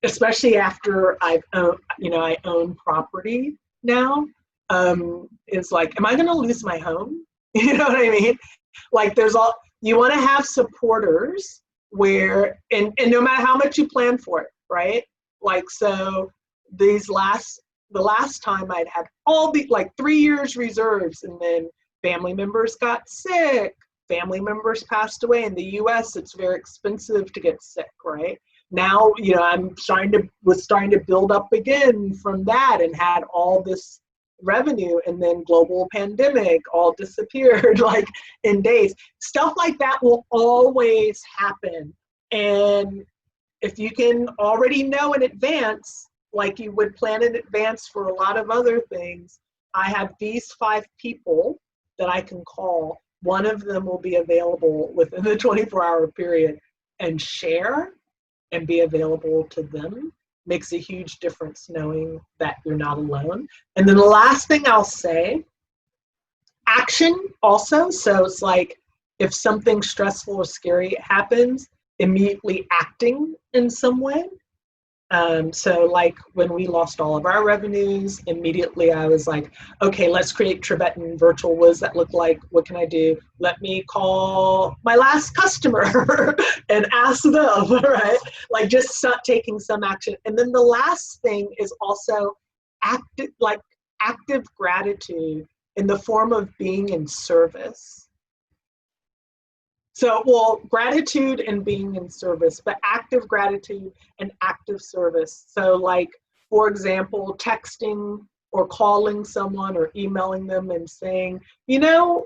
especially after I own property now, it's like, am I going to lose my home? You know what I mean? Like, you want to have supporters where, and no matter how much you plan for it, right? Like, so the last time I'd had all the, like, 3 years reserves, and then family members got sick, family members passed away. In the US, it's very expensive to get sick, right? Now, I'm was starting to build up again from that, and had all this revenue, and then global pandemic all disappeared like in days. Stuff like that will always happen. And if you can already know in advance, like you would plan in advance for a lot of other things, I have these 5 people that I can call. One of them will be available within the 24-hour period and share and be available to them. Makes a huge difference knowing that you're not alone. And then the last thing I'll say, action also. So it's like, if something stressful or scary happens, immediately acting in some way. So like when we lost all of our revenues, immediately I was like, okay, let's create Tribetan virtual. What does that look like? What can I do? Let me call my last customer and ask them, right? Like, just start taking some action. And then the last thing is also active gratitude in the form of being in service. So, well, gratitude and being in service, but active gratitude and active service. So like, for example, texting or calling someone or emailing them and saying, 3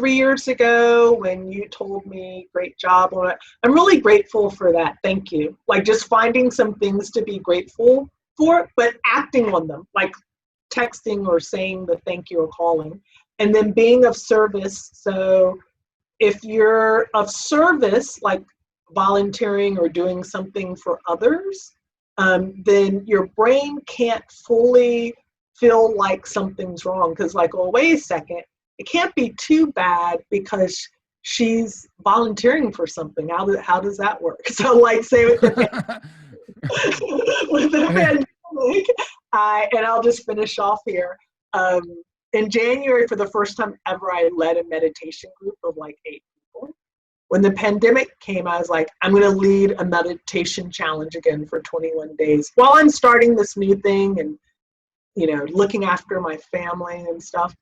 years ago when you told me, great job on it, I'm really grateful for that. Thank you. Like, just finding some things to be grateful for, but acting on them, like texting or saying the thank you or calling. And then being of service. So if you're of service, like volunteering or doing something for others, then your brain can't fully feel like something's wrong. Because like, oh, wait a second, it can't be too bad because she's volunteering for something. How does that work? So like, say with the pandemic, and I'll just finish off here. In January, for the first time ever, I led a meditation group of like 8 people. When the pandemic came, I was like, I'm going to lead a meditation challenge again for 21 days while I'm starting this new thing and, looking after my family and stuff.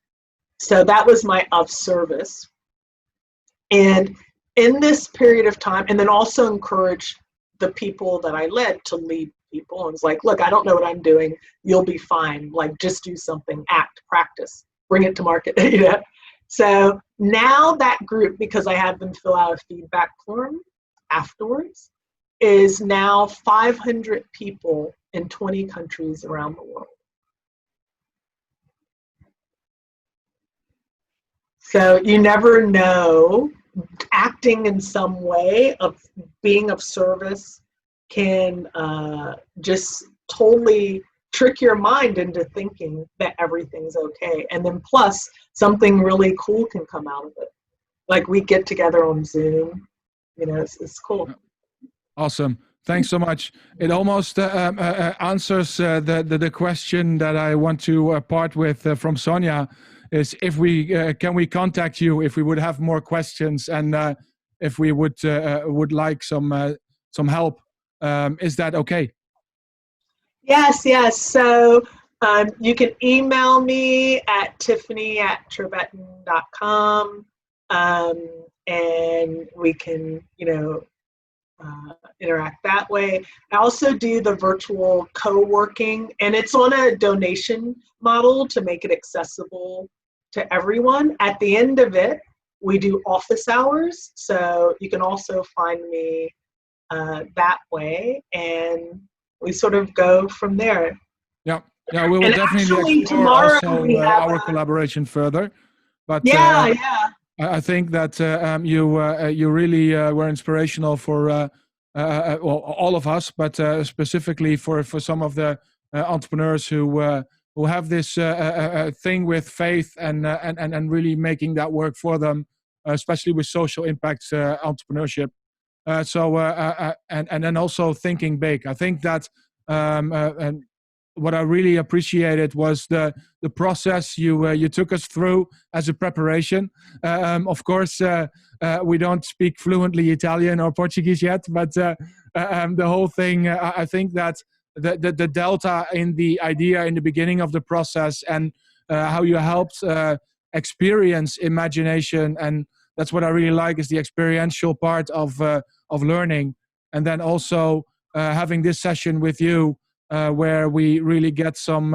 So that was my of service. And in this period of time, and then also encourage the people that I led to lead people. And it's like, look, I don't know what I'm doing. You'll be fine. Like, just do something, act, practice, bring it to market. You know? So now that group, because I had them fill out a feedback form afterwards, is now 500 people in 20 countries around the world. So you never know, acting in some way of being of service can just totally trick your mind into thinking that everything's okay. And then plus, something really cool can come out of it. Like we get together on Zoom, you know, it's cool. Awesome. Thanks so much. It almost answers the question that I want to part with from Sonia, is if we can we contact you if we would have more questions and if we would like some help. Is that okay? Yes, yes. So you can email me at tiffany@tribetan.com, and we can, you know, interact that way. I also do the virtual co-working, and it's on a donation model to make it accessible to everyone. At the end of it, we do office hours, so you can also find me that way, and we sort of go from there. Yeah, yeah, we will And definitely actually, explore tomorrow also we have our collaboration further. But yeah. I think that you really were inspirational for well, all of us, but specifically for some of the entrepreneurs who have this thing with faith and really making that work for them, especially with social impact entrepreneurship. And then also thinking big. I think that and what I really appreciated was the process you took us through as a preparation. Of course, we don't speak fluently Italian or Portuguese yet, but the whole thing, I think that the delta in the idea in the beginning of the process and how you helped experience imagination, and that's what I really like, is the experiential part of learning. And then also having this session with you, where we really get some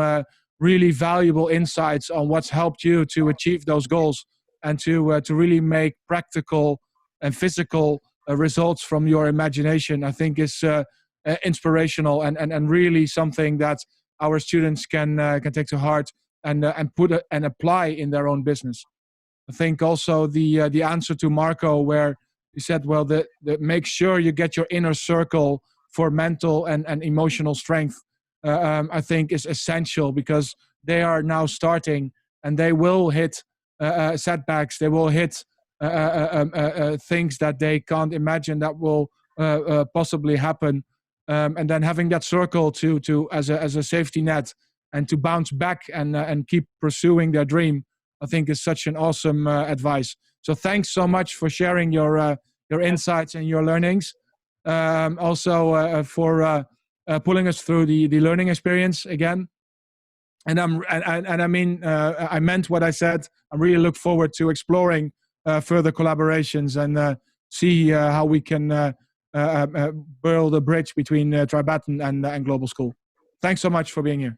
really valuable insights on what's helped you to achieve those goals and to really make practical and physical results from your imagination, I think is inspirational and really something that our students can take to heart and put and apply in their own business. I think also the answer to Marco, where he said, well, the make sure you get your inner circle for mental and emotional strength, I think is essential, because they are now starting and they will hit setbacks. They will hit things that they can't imagine that will possibly happen. And then having that circle to as a safety net and to bounce back and keep pursuing their dream, I think is such an awesome advice. So thanks so much for sharing your insights and your learnings. Also for pulling us through the learning experience again. And I mean, I meant what I said. I really look forward to exploring further collaborations and see how we can build a bridge between Tribetan and Global School. Thanks so much for being here.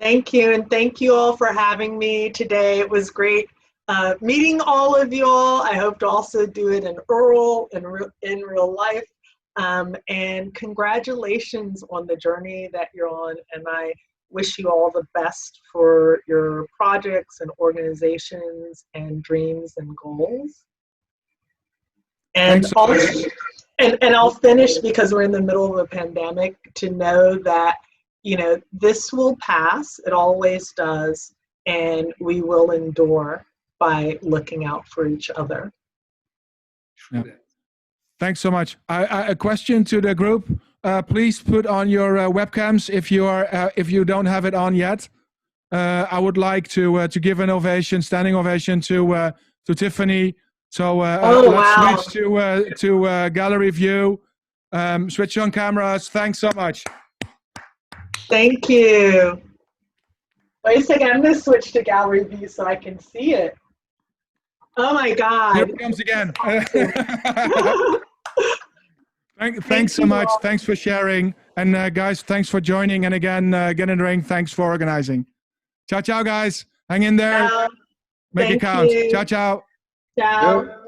Thank you, and thank you all for having me today. It was great meeting all of you all. I hope to also do it in real life. And congratulations on the journey that you're on, and I wish you all the best for your projects and organizations and dreams and goals. And also, and I'll finish, because we're in the middle of a pandemic, to know that, you know, this will pass. It always does, and we will endure by looking out for each other. Yeah. Thanks so much. A question to the group. Please put on your webcams if you don't have it on yet. I would like to give an ovation, standing ovation to Tiffany. So let's switch to gallery view. Switch on cameras. Thanks so much. Thank you. Wait a second, I'm gonna switch to gallery view so I can see it. Oh my Here God. it comes again. Thank Thanks so you much. all. Thanks for sharing. And guys, thanks for joining. And again, get in the ring. Thanks for organizing. Ciao, ciao, guys. Hang in there. Ciao. Make it Thank count. you. Ciao, ciao. Ciao.